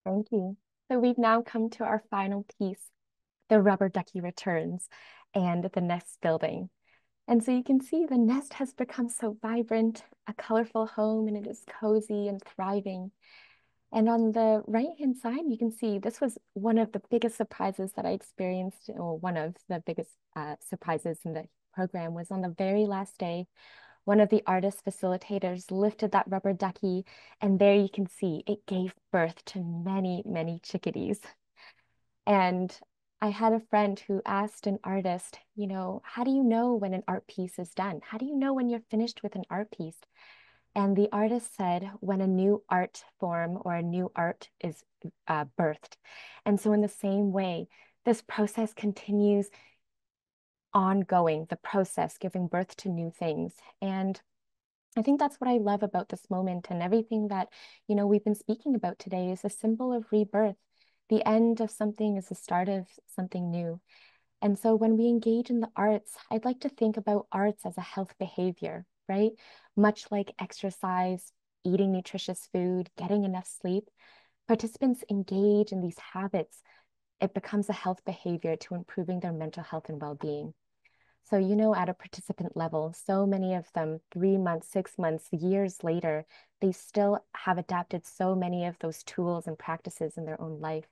Thank you. So we've now come to our final piece, the rubber ducky returns and the nest building. And so you can see the nest has become so vibrant, a colorful home, and it is cozy and thriving. And on the right-hand side, you can see this was one of the biggest surprises that I experienced, or one of the biggest surprises in the program was on the very last day. One of the artist facilitators lifted that rubber ducky, and there you can see it gave birth to many, many chickadees. And I had a friend who asked an artist, how do you know when an art piece is done? How do you know when you're finished with an art piece? And the artist said, when a new art form or a new art is birthed. And so, in the same way, this process continues ongoing, the process giving birth to new things. And I think that's what I love about this moment, and everything that, we've been speaking about today is a symbol of rebirth. The end of something is the start of something new. And so when we engage in the arts, I'd like to think about arts as a health behavior, right? Much like exercise, eating nutritious food, getting enough sleep, participants engage in these habits. It becomes a health behavior to improving their mental health and well-being. So, at a participant level, so many of them, 3 months, 6 months, years later, they still have adapted so many of those tools and practices in their own life.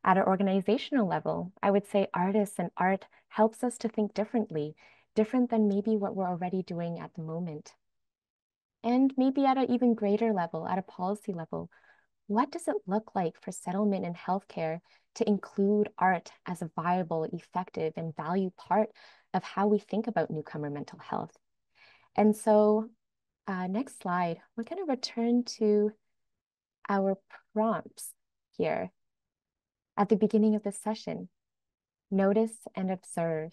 At an organizational level, I would say artists and art helps us to think differently, different than maybe what we're already doing at the moment. And maybe at an even greater level, at a policy level, what does it look like for settlement and healthcare to include art as a viable, effective, and valued part of how we think about newcomer mental health? And so, next slide, we're going to return to our prompts here at the beginning of this session. Notice and observe.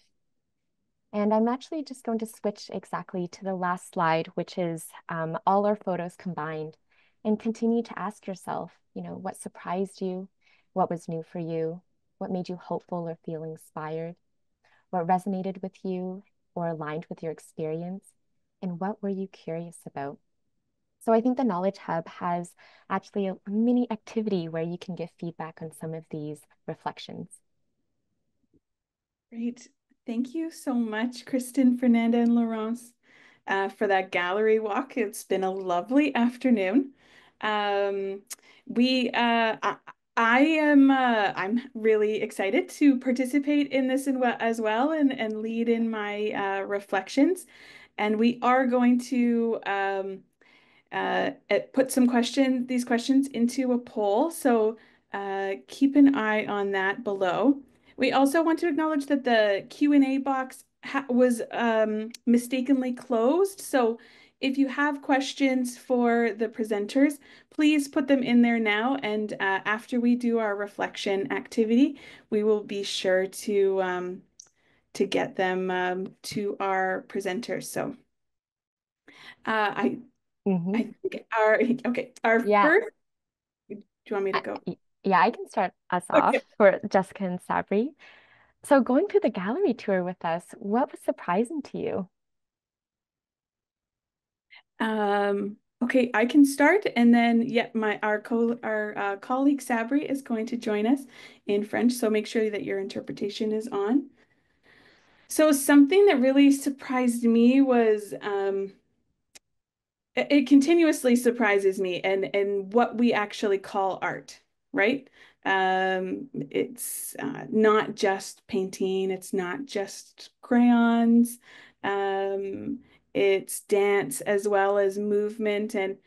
And I'm actually just going to switch exactly to the last slide, which is all our photos combined, and continue to ask yourself, what surprised you? What was new for you? What made you hopeful or feel inspired? What resonated with you or aligned with your experience? And what were you curious about? So I think the Knowledge Hub has actually a mini activity where you can give feedback on some of these reflections.
Great. Thank you so much, Kristen, Fernanda, and Laurence, for that gallery walk. It's been a lovely afternoon. I'm really excited to participate in this as well and lead in my reflections. And we are going to put these questions into a poll. So keep an eye on that below. We also want to acknowledge that the Q&A box was mistakenly closed. So if you have questions for the presenters, please put them in there now. And after we do our reflection activity, we will be sure to get them to our presenters. So I think our
Yeah.
first, do you want me to go?
Yeah, I can start us
Okay.
off for Jessica and Sabri. So going through the gallery tour with us, what was surprising to you?
Okay, I can start, and then yeah, our colleague Sabri is going to join us in French. So make sure that your interpretation is on. So something that really surprised me was it continuously surprises me and what we actually call art, right? It's not just painting, it's not just crayons, um, it's dance as well as movement. And,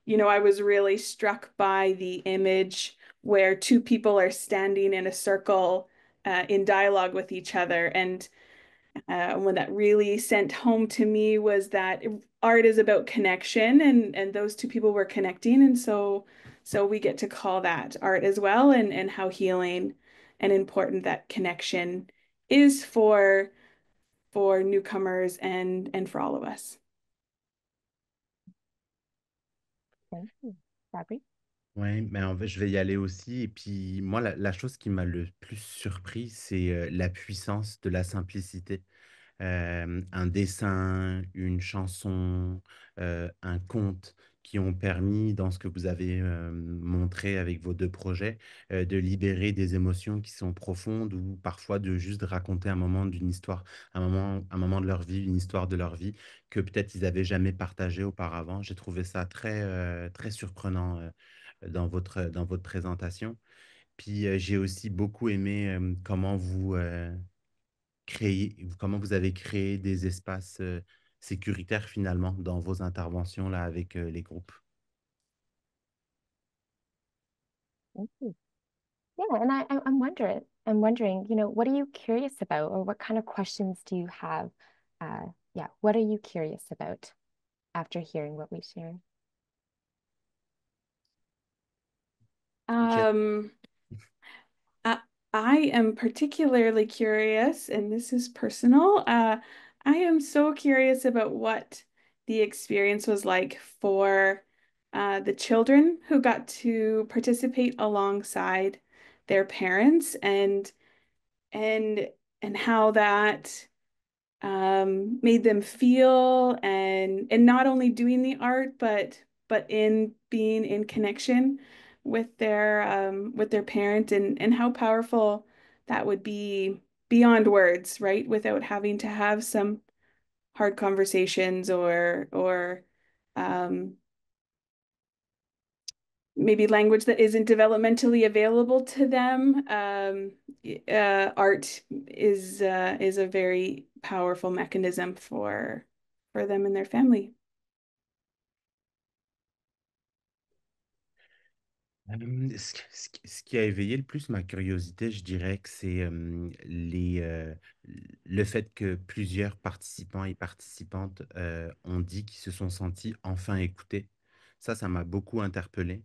I was really struck by the image where two people are standing in a circle in dialogue with each other. And one that really sent home to me was that art is about connection, and those two people were connecting, and so we get to call that art as well, and how healing and important that connection is for newcomers and for all of us.
Thank you, Sabri.
Ouais, mais en fait, je vais y aller aussi. Et puis, moi, la chose qui m'a le plus surpris, c'est la puissance de la simplicité. Un dessin, une chanson, un conte qui ont permis, dans ce que vous avez montré avec vos deux projets, de libérer des émotions qui sont profondes ou parfois de juste raconter un moment d'une histoire, un moment de leur vie, une histoire de leur vie que peut-être ils n'avaient jamais partagé auparavant. J'ai trouvé ça très, très surprenant dans votre présentation. Puis j'ai aussi beaucoup aimé comment vous avez créé des espaces sécuritaires finalement dans vos interventions là avec les groupes.
Thank you. Yeah, and I'm wondering, what are you curious about, or what kind of questions do you have? Yeah, what are you curious about after hearing what we shared?
J'ai-
Um, I, I am particularly curious, and this is personal. I am so curious about what the experience was like for the children who got to participate alongside their parents, and and how that made them feel, and not only doing the art, but in being in connection with their parent, and how powerful that would be beyond words, right? Without having to have some hard conversations or um, maybe language that isn't developmentally available to them. Art is a very powerful mechanism for them and their family.
Ce qui a éveillé le plus ma curiosité, je dirais que c'est le fait que plusieurs participants et participantes ont dit qu'ils se sont sentis enfin écoutés. Ça m'a beaucoup interpellé.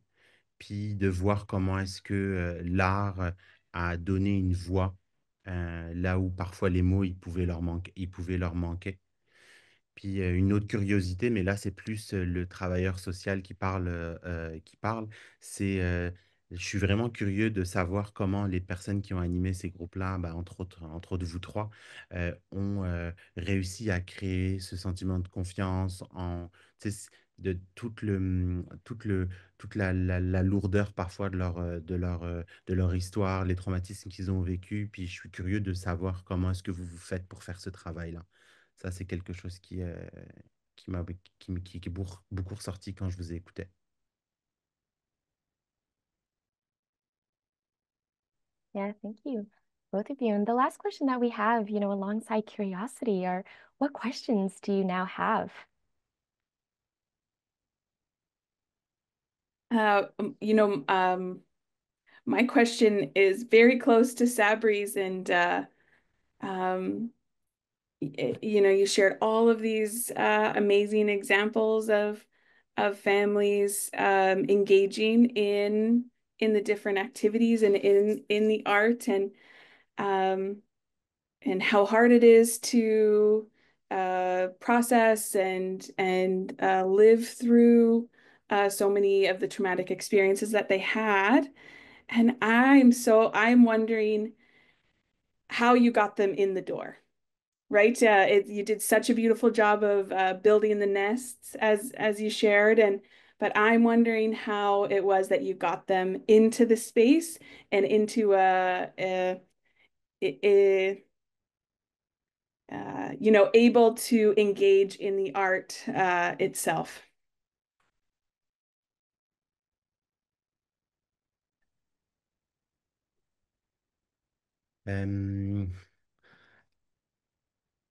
Puis de voir comment est-ce que l'art a donné une voix là où parfois les mots ils pouvaient leur manquer. Puis une autre curiosité, mais là c'est plus le travailleur social qui parle. C'est, je suis vraiment curieux de savoir comment les personnes qui ont animé ces groupes-là, bah, entre autres vous trois, ont réussi à créer ce sentiment de confiance tu sais, de toute la lourdeur parfois de leur histoire, les traumatismes qu'ils ont vécus. Puis je suis curieux de savoir comment est-ce que vous vous faites pour faire ce travail-là. Ça, c'est quelque chose qui m'a qui est beaucoup ressorti quand je vous ai écouté.
Yeah, thank you, both of you. And the last question that we have, alongside curiosity, are what questions do you now have?
Uh, you know, my question is very close to Sabri's, and um, you shared all of these amazing examples of families engaging in the different activities and in the art, um, and how hard it is to process and live through so many of the traumatic experiences that they had. And I'm wondering, how you got them in the door, right? You did such a beautiful job of building the nests as you shared, and but I'm wondering how it was that you got them into the space and into able to engage in the art itself.
Euh,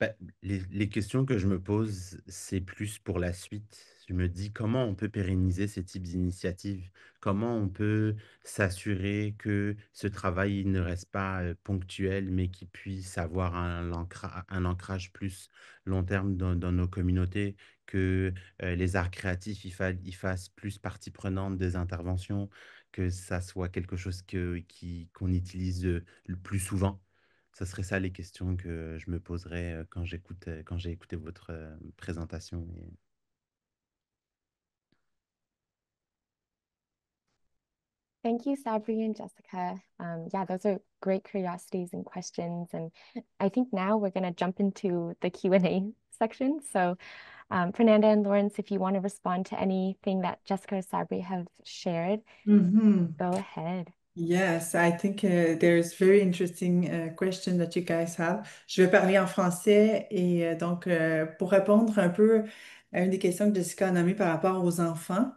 Bah, les questions que je me pose, c'est plus pour la suite. Je me dis comment on peut pérenniser ces types d'initiatives, comment on peut s'assurer que ce travail il ne reste pas ponctuel, mais qu'il puisse avoir un ancrage plus long terme dans nos communautés, que les arts créatifs ils fassent plus partie prenante des interventions, que ça soit quelque chose qu'on utilise le plus souvent. Ça serait ça les questions que je me poserais quand j'ai écouté votre présentation.
Thank you, Sabri and Jessica. Yeah, those are great curiosities and questions. And I think now we're going to jump into the Q&A section. So Fernanda and Lawrence, if you want to respond to anything that Jessica or Sabri have shared, go ahead.
Yes, I think there's very interesting question that you guys have. Je vais parler en français et donc pour répondre un peu à une des questions que Jessica a nommées par rapport aux enfants,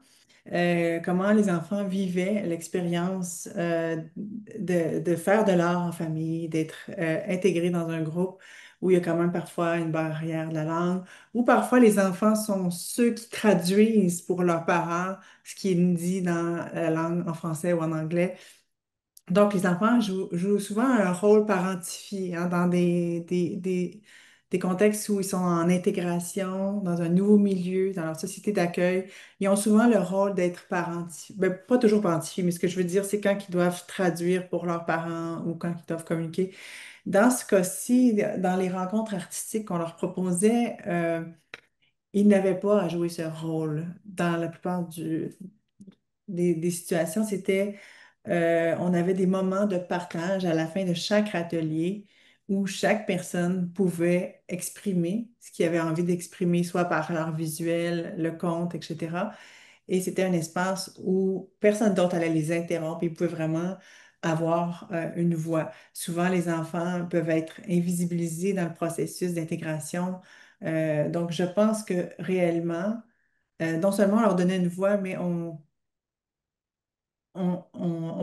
comment les enfants vivaient l'expérience de faire de l'art en famille, d'être intégrés dans un groupe où il y a quand même parfois une barrière de la langue, où parfois les enfants sont ceux qui traduisent pour leurs parents ce qui est dit dans la langue en français ou en anglais. Donc, les enfants jouent souvent un rôle parentifié hein, dans des contextes où ils sont en intégration, dans un nouveau milieu, dans leur société d'accueil. Ils ont souvent le rôle d'être parentifiés. Ben, pas toujours parentifiés, mais ce que je veux dire, c'est quand ils doivent traduire pour leurs parents ou quand ils doivent communiquer. Dans ce cas-ci, dans les rencontres artistiques qu'on leur proposait, ils n'avaient pas à jouer ce rôle. Dans la plupart des situations, on avait des moments de partage à la fin de chaque atelier où chaque personne pouvait exprimer ce qu'il avait envie d'exprimer, soit par l'art visuel, le conte, etc. Et c'était un espace où personne d'autre allait les interrompre. Ils pouvaient vraiment avoir une voix. Souvent, les enfants peuvent être invisibilisés dans le processus d'intégration. Donc, je pense que réellement, non seulement on leur donnait une voix, mais on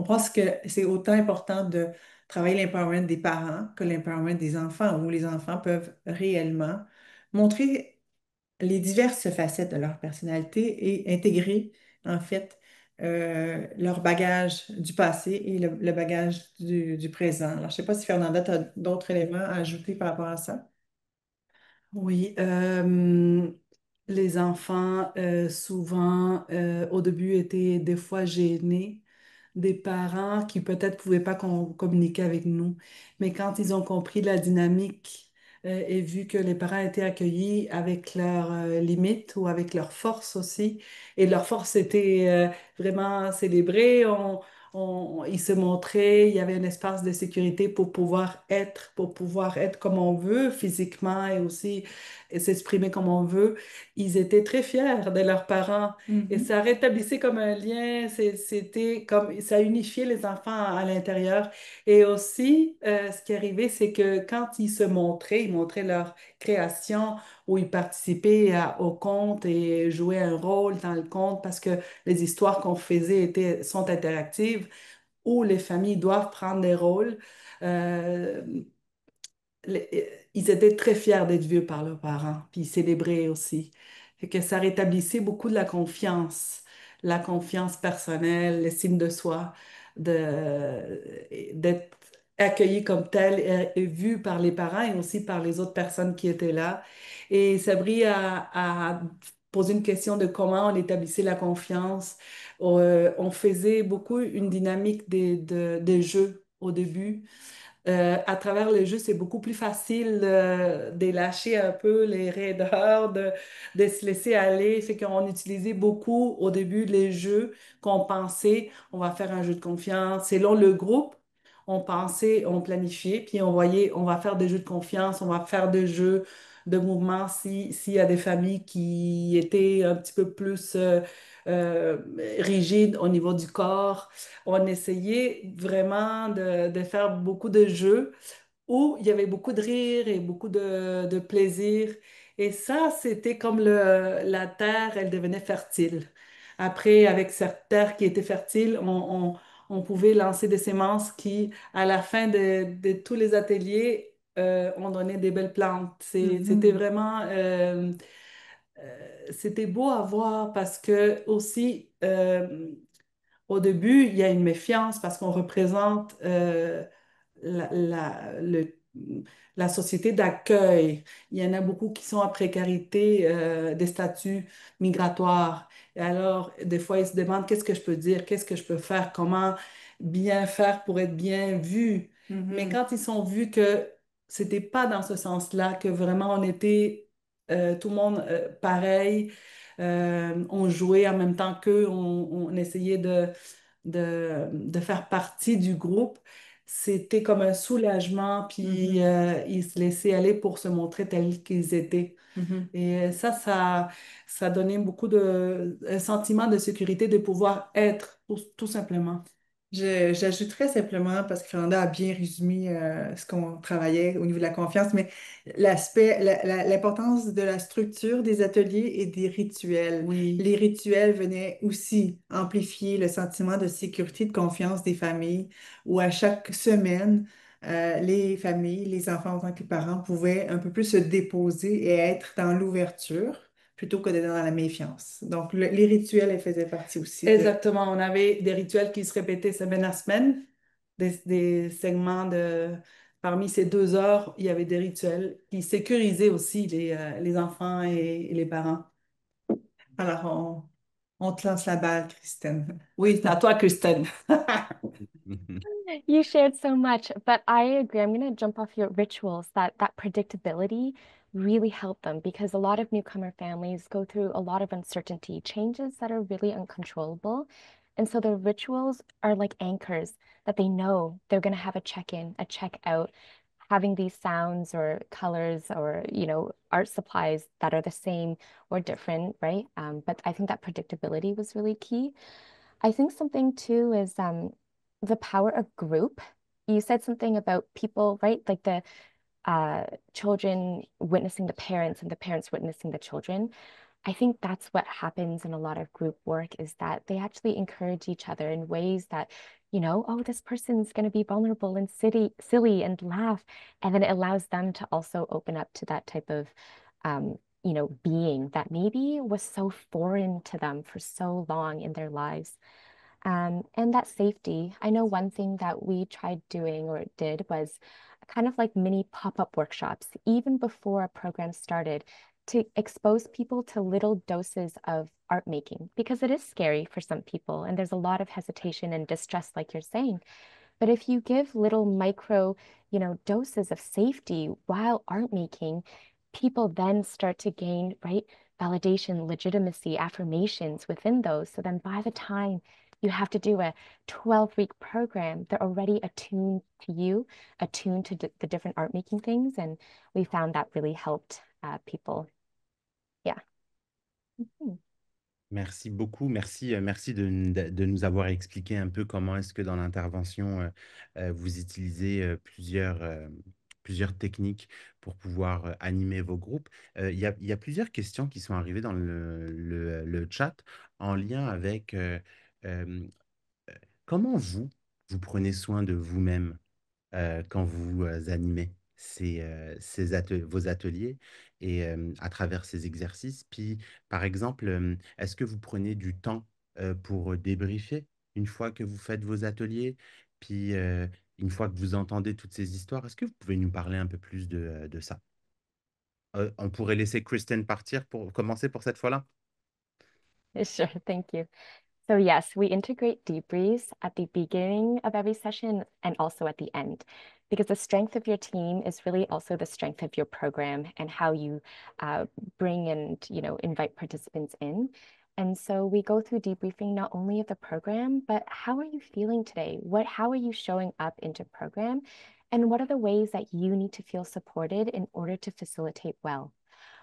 pense que c'est autant important de travailler l'empowerment des parents que l'empowerment des enfants, où les enfants peuvent réellement montrer les diverses facettes de leur personnalité et intégrer, en fait, leur bagage du passé et le bagage du présent. Alors, je ne sais pas si Fernanda, tu as d'autres éléments à ajouter par rapport à ça.
Oui, les enfants souvent au début étaient des fois gênés des parents qui peut-être pouvaient pas communiquer avec nous. Mais quand ils ont compris la dynamique et vu que les parents étaient accueillis avec leurs limites ou avec leurs forces aussi, et leurs forces étaient vraiment célébrées, ils se montraient, il y avait un espace de sécurité pour pouvoir être comme on veut physiquement et aussi s'exprimer comme on veut. Ils étaient très fiers de leurs parents et
Mhm.
ça rétablissait comme un lien, c'était comme ça unifiait les enfants à l'intérieur. Et aussi, ce qui arrivait, c'est que quand ils montraient leur création où ils participaient au conte et jouaient un rôle dans le conte parce que les histoires qu'on faisait sont interactives où les familles doivent prendre des rôles. Euh, Ils étaient très fiers d'être vus par leurs parents, puis ils célébraient aussi. Fait que ça rétablissait beaucoup de la confiance personnelle, l'estime de soi, d'être accueilli comme tel et vu par les parents et aussi par les autres personnes qui étaient là. Et Sabri a posé une question de comment on établissait la confiance. On faisait beaucoup une dynamique des jeux au début à travers le jeu, c'est beaucoup plus facile de lâcher un peu les raideurs, de se laisser aller. Fait qu'on utilisait beaucoup au début les jeux qu'on pensait, on va faire un jeu de confiance. Selon le groupe, on pensait, on planifiait, puis on voyait, on va faire des jeux de confiance, on va faire des jeux de mouvement s'il y a des familles qui étaient un petit peu plus euh, rigides au niveau du corps. On essayait vraiment de faire beaucoup de jeux où il y avait beaucoup de rire et beaucoup de plaisir. Et ça, c'était comme la terre, elle devenait fertile. Après, avec cette terre qui était fertile, on pouvait lancer des semences qui, à la fin de tous les ateliers, ont donné des belles plantes. C'était
Mhm.
vraiment, c'était beau à voir parce que aussi, au début, il y a une méfiance parce qu'on représente la, la- le- la société d'accueil. Il y en a beaucoup qui sont en précarité des statuts migratoires. Et alors, des fois, ils se demandent qu'est-ce que je peux dire, qu'est-ce que je peux faire, comment bien faire pour être bien vu. Mais
Mhm.
quand ils sont vus que c'était pas dans ce sens-là, que vraiment on était tout le monde pareil, on jouait en même temps qu'eux, on essayait de faire partie du groupe, c'était comme un soulagement, puis
Mhm.
ils se laissaient aller pour se montrer tels qu'ils étaient.
Mhm.
Et ça donnait beaucoup un sentiment de sécurité de pouvoir être, tout simplement.
J'ajouterais simplement, parce que Fernanda a bien résumé ce qu'on travaillait au niveau de la confiance, mais l'importance de la structure des ateliers et des rituels.
Oui,
Les rituels venaient aussi amplifier le sentiment de sécurité, de confiance des familles, où à chaque semaine, les familles, les enfants en tant que parents pouvaient un peu plus se déposer et être dans l'ouverture plutôt que d'être dans la méfiance. Donc, les rituels, elles faisaient partie aussi de...
exactement. On avait des rituels qui se répétaient semaine à semaine, des segments de... Parmi ces 2 heures, il y avait des rituels qui sécurisaient aussi les enfants et les parents.
Alors, on te lance la balle, Christine.
Oui, c'est à toi, Christine.
You shared so much, but I agree. I'm going to jump off your rituals that predictability really helped them because a lot of newcomer families go through a lot of uncertainty, changes that are really uncontrollable. And so the rituals are like anchors that they know they're going to have a check-in, a check-out, having these sounds or colors or, art supplies that are the same or different, right? But I think that predictability was really key. I think something too is the power of group. You said something about people, right? Like the uh, children witnessing the parents and the parents witnessing the children. I think that's what happens in a lot of group work is that they actually encourage each other in ways that, oh, this person's going to be vulnerable and silly and laugh. And then it allows them to also open up to that type of, being that maybe was so foreign to them for so long in their lives. And that safety. I know one thing that we tried doing or did was kind of like mini pop-up workshops, even before a program started, to expose people to little doses of art making because it is scary for some people and there's a lot of hesitation and distrust, like you're saying. But if you give little micro, doses of safety while art making, people then start to gain, right, validation, legitimacy, affirmations within those. So then by the time you have to do a 12-week program, they're already attuned to you, attuned to the different art making things. And we found that really helped people. Yeah. Mhm.
Merci beaucoup. Merci, merci de nous avoir expliqué un peu comment est-ce que dans l'intervention, vous utilisez plusieurs techniques pour pouvoir animer vos groupes. Il y a plusieurs questions qui sont arrivées dans le chat en lien avec euh, comment vous prenez soin de vous-même quand vous animez vos ateliers et à travers ces exercices. Puis, par exemple, est-ce que vous prenez du temps pour débriefer une fois que vous faites vos ateliers? Puis, une fois que vous entendez toutes ces histoires, est-ce que vous pouvez nous parler un peu plus de ça? On pourrait laisser Kristen partir pour commencer pour cette fois-là?
Sure. Thank you. So yes, we integrate debriefs at the beginning of every session and also at the end, because the strength of your team is really also the strength of your program and how you bring and invite participants in. And so we go through debriefing not only of the program, but how are you feeling today? How are you showing up into program? And what are the ways that you need to feel supported in order to facilitate well?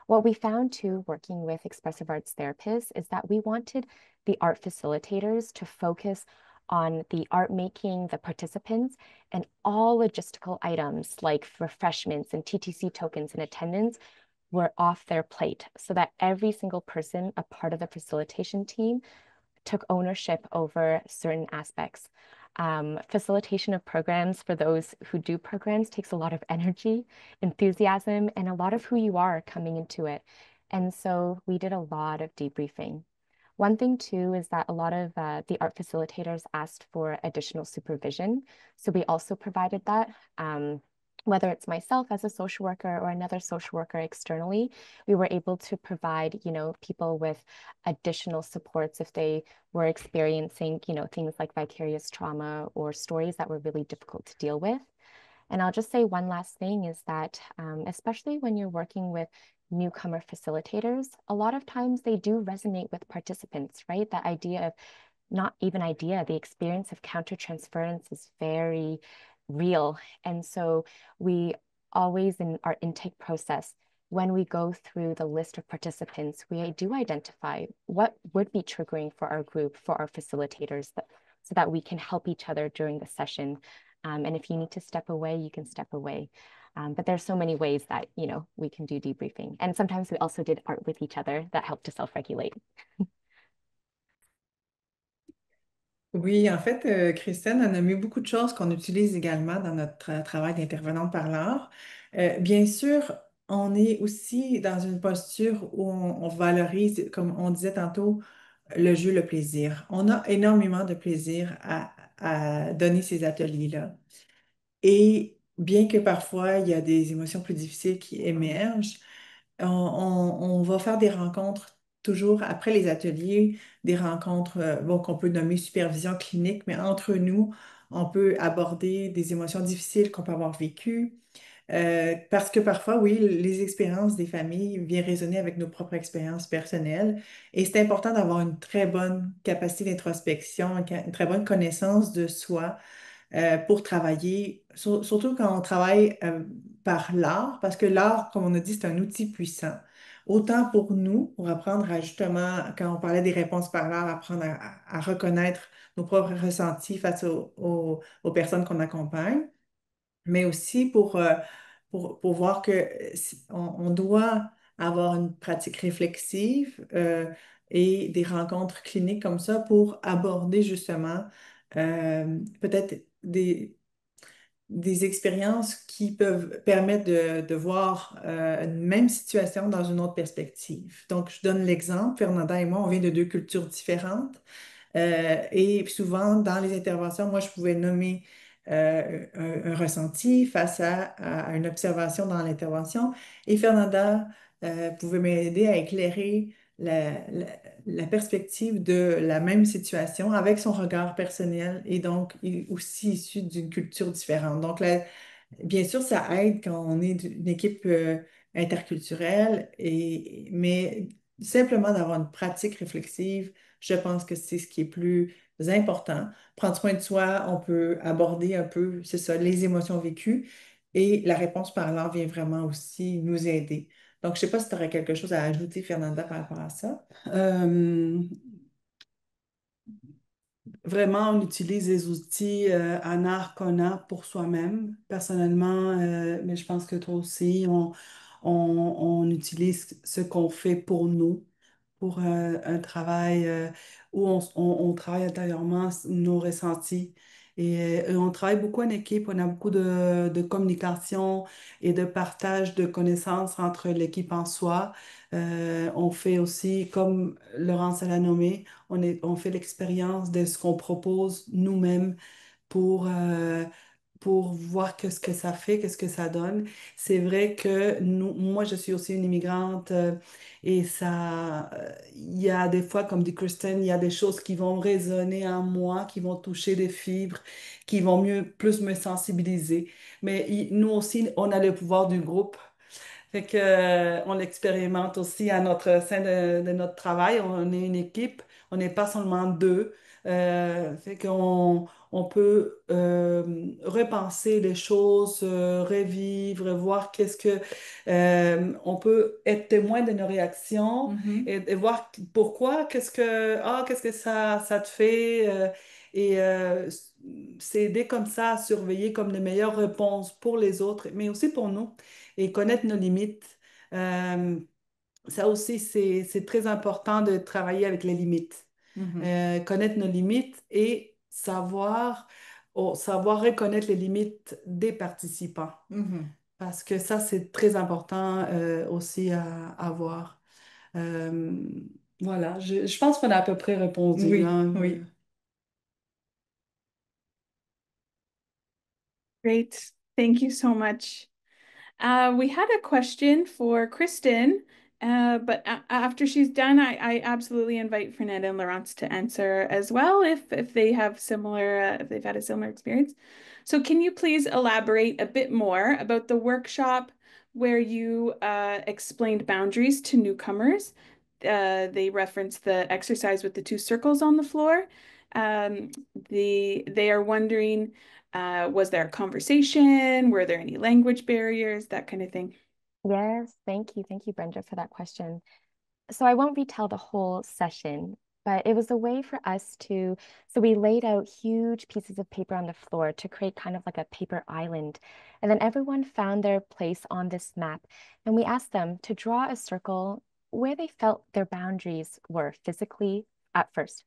What we found too, working with expressive arts therapists, is that we wanted the art facilitators to focus on the art making, the participants, and all logistical items like refreshments and TTC tokens and attendance were off their plate so that every single person, a part of the facilitation team, took ownership over certain aspects. Facilitation of programs for those who do programs takes a lot of energy, enthusiasm, and a lot of who you are coming into it. And so we did a lot of debriefing. One thing too is that a lot of the art facilitators asked for additional supervision. So we also provided that. Whether it's myself as a social worker or another social worker externally, we were able to provide, people with additional supports if they were experiencing, things like vicarious trauma or stories that were really difficult to deal with. And I'll just say one last thing is that, especially when you're working with newcomer facilitators, a lot of times they do resonate with participants, right? That idea of, not even idea, the experience of countertransference is very real. And so we always, in our intake process, when we go through the list of participants, we do identify what would be triggering for our group, for our facilitators, so that we can help each other during the session. And if you need to step away, you can step away. But there's so many ways that, we can do debriefing. And sometimes we also did art with each other that helped to self-regulate.
Oui, en fait, Christine a nommé beaucoup de choses qu'on utilise également dans notre travail d'intervenante par l'art. Bien sûr, on est aussi dans une posture où on valorise, comme on disait tantôt, le jeu, le plaisir. On a énormément de plaisir à donner ces ateliers-là. Et bien que parfois il y a des émotions plus difficiles qui émergent, on va faire des rencontres toujours après les ateliers, des rencontres bon, qu'on peut nommer supervision clinique, mais entre nous, on peut aborder des émotions difficiles qu'on peut avoir vécues. Parce que parfois, oui, les expériences des familles viennent résonner avec nos propres expériences personnelles. Et c'est important d'avoir une très bonne capacité d'introspection, une très bonne connaissance de soi pour travailler, surtout quand on travaille par l'art, parce que l'art, comme on a dit, c'est un outil puissant. Autant pour nous, pour apprendre à justement, quand on parlait des réponses par l'art, apprendre à reconnaître nos propres ressentis face aux personnes qu'on accompagne, mais aussi pour voir que on doit avoir une pratique réflexive et des rencontres cliniques comme ça pour aborder justement peut-être des expériences qui peuvent permettre de voir une même situation dans une autre perspective. Donc, je donne l'exemple, Fernanda et moi, on vient de deux cultures différentes. Et souvent, dans les interventions, moi, je pouvais nommer un ressenti face à une observation dans l'intervention. Et Fernanda pouvait m'aider à éclairer la perspective de la même situation avec son regard personnel et donc aussi issu d'une culture différente. Donc, là, bien sûr, ça aide quand on est d'une équipe interculturelle, mais simplement d'avoir une pratique réflexive, je pense que c'est ce qui est plus important. Prendre soin de soi, on peut aborder un peu, c'est ça, les émotions vécues et la réponse par l'art vient vraiment aussi nous aider. Donc, je ne sais pas si tu aurais quelque chose à ajouter, Fernanda, par rapport à ça.
Euh, Vraiment, on utilise les outils en art qu'on a pour soi-même. Personnellement, mais je pense que toi aussi, on utilise ce qu'on fait pour nous, pour un travail où on travaille intérieurement nos ressentis. Et on travaille beaucoup en équipe, on a beaucoup de communication et de partage de connaissances entre l'équipe en soi. On fait aussi, comme Laurence l'a nommé, on fait l'expérience de ce qu'on propose nous-mêmes pour, euh, pour voir qu'est-ce que ça fait, qu'est-ce que ça donne. C'est vrai que moi, je suis aussi une immigrante et ça, il y a des fois, comme dit Kristen, il y a des choses qui vont résonner en moi, qui vont toucher des fibres, qui vont plus me sensibiliser. Mais nous aussi, on a le pouvoir du groupe. Fait que, on l'expérimente aussi à notre sein de notre travail. On est une équipe, on n'est pas seulement deux. Fait qu'on on peut repenser les choses, revivre, voir qu'est-ce que on peut être témoin de nos réactions
Mhm.
et voir pourquoi, qu'est-ce que ça te fait et s'aider comme ça à surveiller comme les meilleures réponses pour les autres, mais aussi pour nous et connaître nos limites. Euh, Ça aussi, c'est très important de travailler avec les limites.
Mhm.
Connaître nos limites et savoir reconnaître les limites des participants.
Mhm.
Parce que ça, c'est très important aussi à voir. Euh, voilà, je pense qu'on a à peu près répondu,
Oui,
hein.
oui.
Great. Thank you so much. We had a question for Kristen, but after she's done, I absolutely invite Fernanda and Laurence to answer as well if they have similar if they've had a similar experience. So can you please elaborate a bit more about the workshop where you explained boundaries to newcomers? They referenced the exercise with the two circles on the floor. Um, they are wondering was there a conversation? Were there any language barriers? That kind of thing.
Yes, thank you. Thank you, Brenda, for that question. So I won't retell the whole session, but it was a way for us to, so we laid out huge pieces of paper on the floor to create kind of like a paper island. And then everyone found their place on this map. And we asked them to draw a circle where they felt their boundaries were physically at first.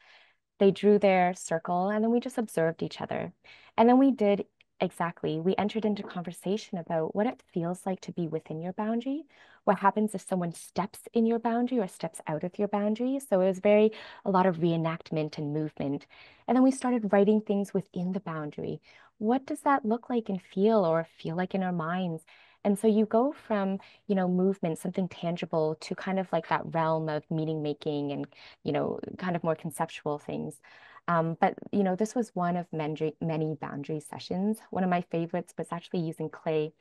They drew their circle and then we just observed each other. And then we did exactly, we entered into conversation about what it feels like to be within your boundary, what happens if someone steps in your boundary or steps out of your boundary. So it was a lot of reenactment and movement. And then we started writing things within the boundary. What does that look like and feel like in our minds? And so you go from, movement, something tangible, to kind of like that realm of meaning making and kind of more conceptual things. But this was one of many boundary sessions. One of my favorites was actually using clay,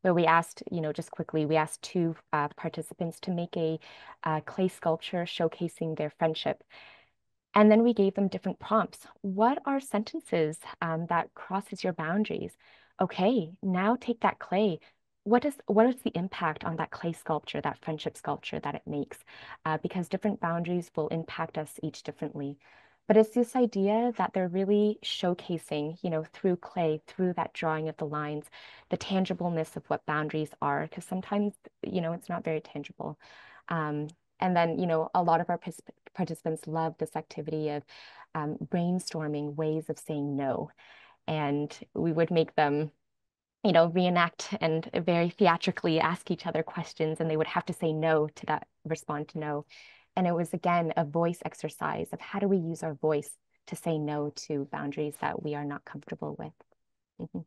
where we asked, just quickly, we asked two participants to make a clay sculpture showcasing their friendship. And then we gave them different prompts. What are sentences that crosses your boundaries? Okay, now take that clay. What is the impact on that clay sculpture, that friendship sculpture that it makes? Because different boundaries will impact us each differently. But it's this idea that they're really showcasing, through clay, through that drawing of the lines, the tangibleness of what boundaries are, because sometimes, it's not very tangible. Um, and then, a lot of our participants love this activity of brainstorming ways of saying no. And we would make them, reenact and very theatrically ask each other questions, and they would have to say no to that, respond to no. And it was, again, a voice exercise of how do we use our voice to say no to boundaries that we are not comfortable with. Mhm.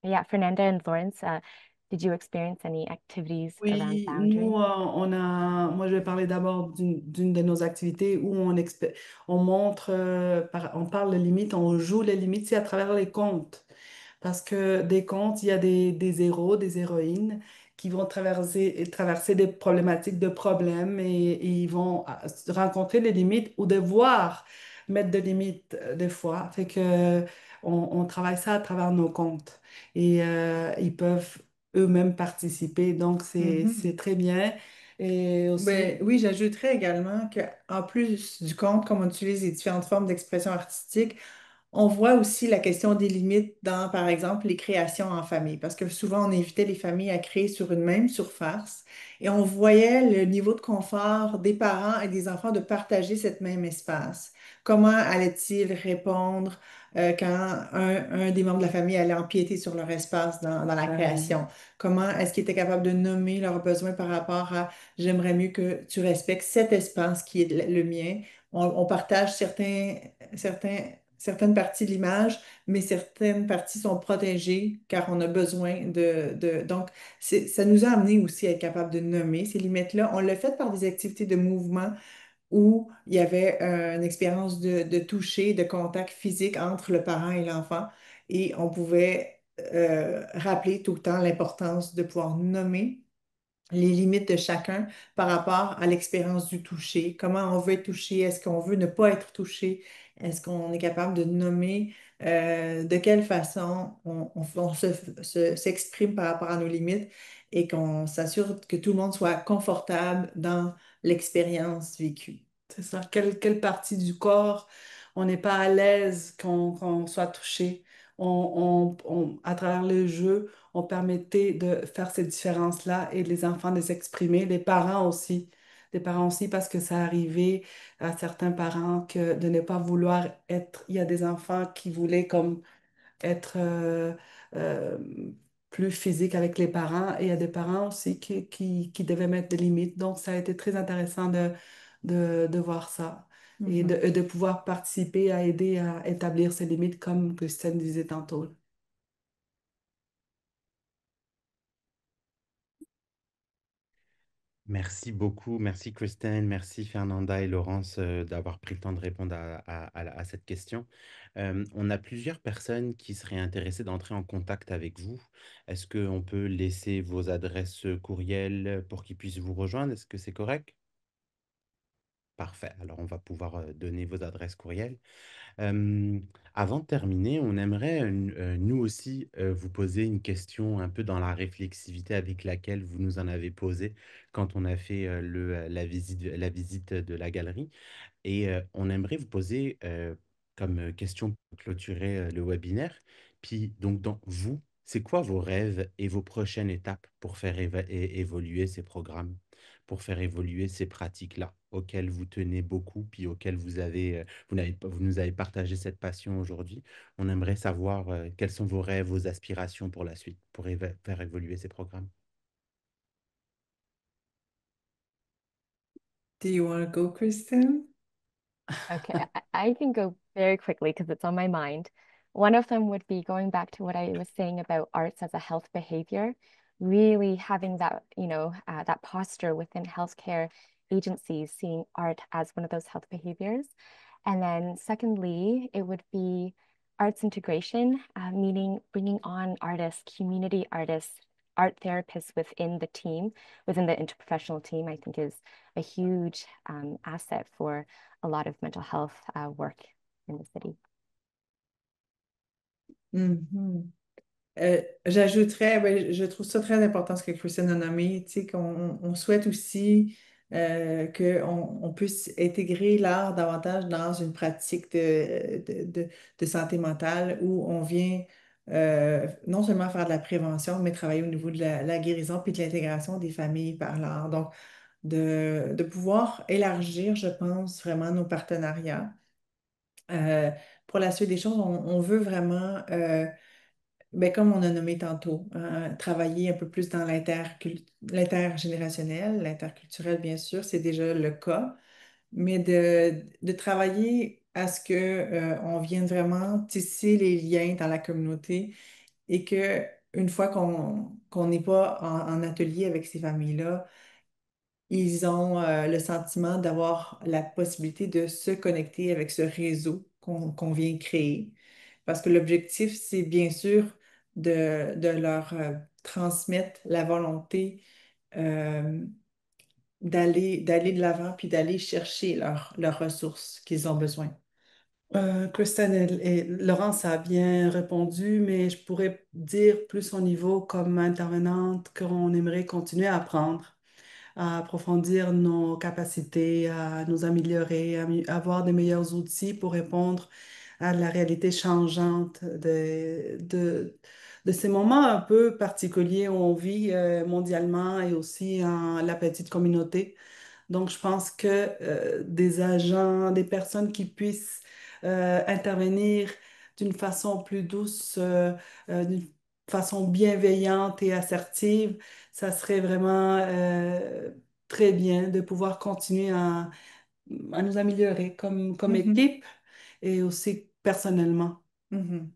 Yeah, Fernanda and Lawrence, did you experience any activities around
Oui, nous,
boundary?
moi je vais parler d'abord d'une de nos activités où on montre, on parle de limites, on joue les limites, c'est à travers les contes. Parce que des contes, il y a des héros, des héroïnes qui vont traverser des problématiques de problèmes et ils vont rencontrer des limites ou devoir mettre des limites des fois. Fait que on travaille ça à travers nos contes et ils peuvent eux-mêmes participer. Donc,
Mhm.
c'est très bien. Et aussi,
Ben, oui, j'ajouterais également qu'en plus du conte, comme on utilise les différentes formes d'expression artistique, on voit aussi la question des limites dans, par exemple, les créations en famille, parce que souvent, on invitait les familles à créer sur une même surface et on voyait le niveau de confort des parents et des enfants de partager cette même espace. Comment allaient-ils répondre quand un des membres de la famille allait empiéter sur leur espace dans la création? Comment est-ce qu'ils étaient capables de nommer leurs besoins par rapport à j'aimerais mieux que tu respectes cet espace qui est le mien. On partage certaines parties de l'image, mais certaines parties sont protégées car on a besoin Donc, ça nous a amené aussi à être capable de nommer ces limites-là. On l'a fait par des activités de mouvement où il y avait une expérience de toucher, de contact physique entre le parent et l'enfant. Et on pouvait rappeler tout le temps l'importance de pouvoir nommer les limites de chacun par rapport à l'expérience du toucher. Comment on veut être touché? Est-ce qu'on veut ne pas être touché? Est-ce qu'on est capable de nommer de quelle façon s'exprime par rapport à nos limites et qu'on s'assure que tout le monde soit confortable dans l'expérience vécue.
C'est ça. Quelle partie du corps on n'est pas à l'aise qu'on soit touché? À travers le jeu, on permettait de faire ces différences-là et les enfants de s'exprimer, les parents aussi. Les parents aussi, parce que ça arrivait à certains parents que de ne pas vouloir être. Il y a des enfants qui voulaient comme être euh, plus physique avec les parents et il y a des parents aussi qui devaient mettre des limites. Donc, ça a été très intéressant de voir ça
Mhm.
et de pouvoir participer à aider à établir ces limites comme Christine disait tantôt.
Merci beaucoup, merci Christine, merci Fernanda et Laurence d'avoir pris le temps de répondre à cette question. On a plusieurs personnes qui seraient intéressées d'entrer en contact avec vous. Est-ce qu'on peut laisser vos adresses courriel pour qu'ils puissent vous rejoindre? Est-ce que c'est correct? Parfait. Alors, on va pouvoir donner vos adresses courriel. Euh, Avant de terminer, on aimerait, nous aussi, vous poser une question un peu dans la réflexivité avec laquelle vous nous en avez posé quand on a fait la visite de la galerie. Et on aimerait vous poser comme question pour clôturer le webinaire. Puis, donc, vous, c'est quoi vos rêves et vos prochaines étapes pour faire évoluer ces programmes, pour faire évoluer ces pratiques-là auxquelles vous tenez beaucoup, puis auxquelles vous nous avez partagé cette passion aujourd'hui. On aimerait savoir quels sont vos rêves, vos aspirations pour la suite, pour faire évoluer ces programmes.
Do you want to go, Kristen?
Okay, I can go very quickly because it's on my mind. One of them would be going back to what I was saying about arts as a health behavior, really having that, that posture within healthcare agencies, seeing art as one of those health behaviors. And then secondly, it would be arts integration, meaning bringing on artists, community artists, art therapists within the team, within the interprofessional team, I think is a huge asset for a lot of mental health work in the city.
Mhm. J'ajouterais, ben, je trouve ça très important ce que Christine a nommé, tu sais, on souhaite aussi qu'on puisse intégrer l'art davantage dans une pratique de santé mentale où on vient non seulement faire de la prévention, mais travailler au niveau de la guérison puis de l'intégration des familles par l'art. Donc, de pouvoir élargir, je pense, vraiment nos partenariats. Euh, pour la suite des choses, on veut vraiment ben, comme on a nommé tantôt, travailler un peu plus dans l'intergénérationnel, l'interculturel, bien sûr, c'est déjà le cas, mais de travailler à ce que, on vienne vraiment tisser les liens dans la communauté et que une fois qu'on n'est pas en atelier avec ces familles-là, ils ont le sentiment d'avoir la possibilité de se connecter avec ce réseau qu'on vient créer. Parce que l'objectif, c'est bien sûr de leur transmettre la volonté euh, d'aller de l'avant puis d'aller chercher leurs ressources qu'ils ont besoin.
Kristen et Laurence a bien répondu, mais je pourrais dire plus au niveau comme intervenante qu'on aimerait continuer à apprendre, à approfondir nos capacités, à nous améliorer, avoir de meilleurs outils pour répondre à la réalité changeante de ces moments un peu particuliers où on vit mondialement et aussi en la petite communauté. Donc, je pense que des agents, des personnes qui puissent intervenir d'une façon plus douce, d'une façon bienveillante et assertive, ça serait vraiment très bien de pouvoir continuer à nous améliorer comme
Mhm,
équipe et aussi personnellement.
mhm.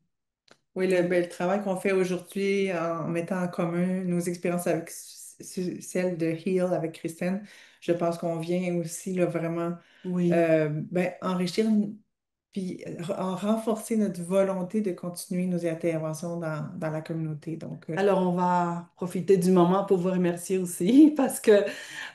Oui,
Donc,
ben, le travail qu'on fait aujourd'hui en mettant en commun nos expériences avec celle de Heal avec Christine, je pense qu'on vient aussi là, vraiment
oui,
ben, enrichir puis renforcer notre volonté de continuer nos interventions dans la communauté. Donc,
Alors, on va profiter du moment pour vous remercier aussi parce que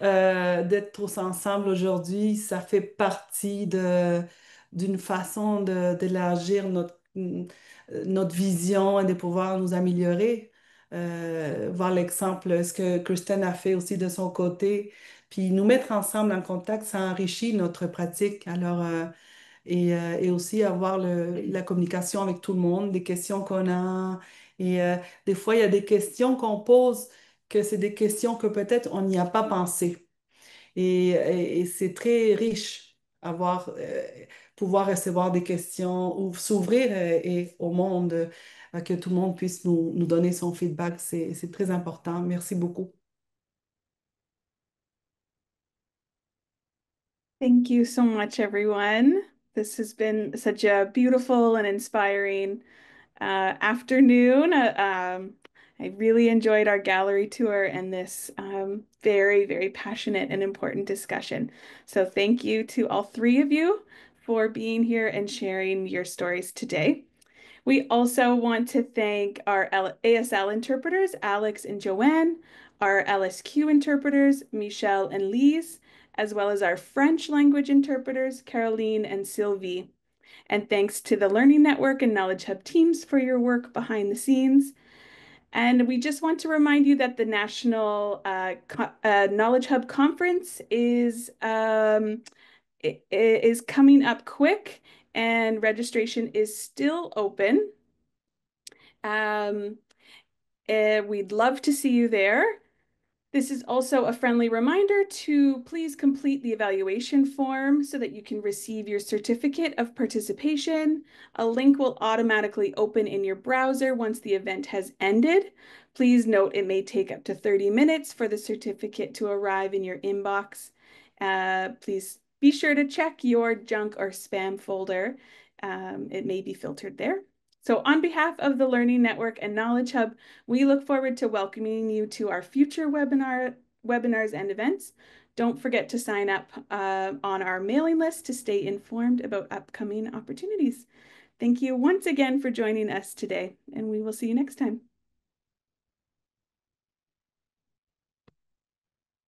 d'être tous ensemble aujourd'hui, ça fait partie d'une façon d'élargir notre vision et de pouvoir nous améliorer. Voir l'exemple, ce que Kristen a fait aussi de son côté, puis nous mettre ensemble en contact, ça enrichit notre pratique. Alors, et aussi avoir la communication avec tout le monde, des questions qu'on a. Et des fois, il y a des questions qu'on pose que c'est des questions que peut-être on n'y a pas pensé. Et c'est très riche pouvoir recevoir des questions ou s'ouvrir et au monde, que tout le monde puisse nous donner son feedback. C'est très important. Merci beaucoup.
Thank you so much, everyone. This has been such a beautiful and inspiring afternoon. I really enjoyed our gallery tour and this very, very passionate and important discussion. So thank you to all three of you for being here and sharing your stories today. We also want to thank our ASL interpreters, Alex and Joanne, our LSQ interpreters, Michelle and Lise, as well as our French language interpreters, Caroline and Sylvie. And thanks to the Learning Network and Knowledge Hub teams for your work behind the scenes. And we just want to remind you that the National Knowledge Hub Conference is coming up quick and registration is still open. We'd love to see you there. This is also a friendly reminder to please complete the evaluation form so that you can receive your certificate of participation. A link will automatically open in your browser once the event has ended. Please note it may take up to 30 minutes for the certificate to arrive in your inbox. Please be sure to check your junk or spam folder. It may be filtered there. So on behalf of the Learning Network and Knowledge Hub, we look forward to welcoming you to our future webinars and events. Don't forget to sign up on our mailing list to stay informed about upcoming opportunities. Thank you once again for joining us today, and we will see you next time.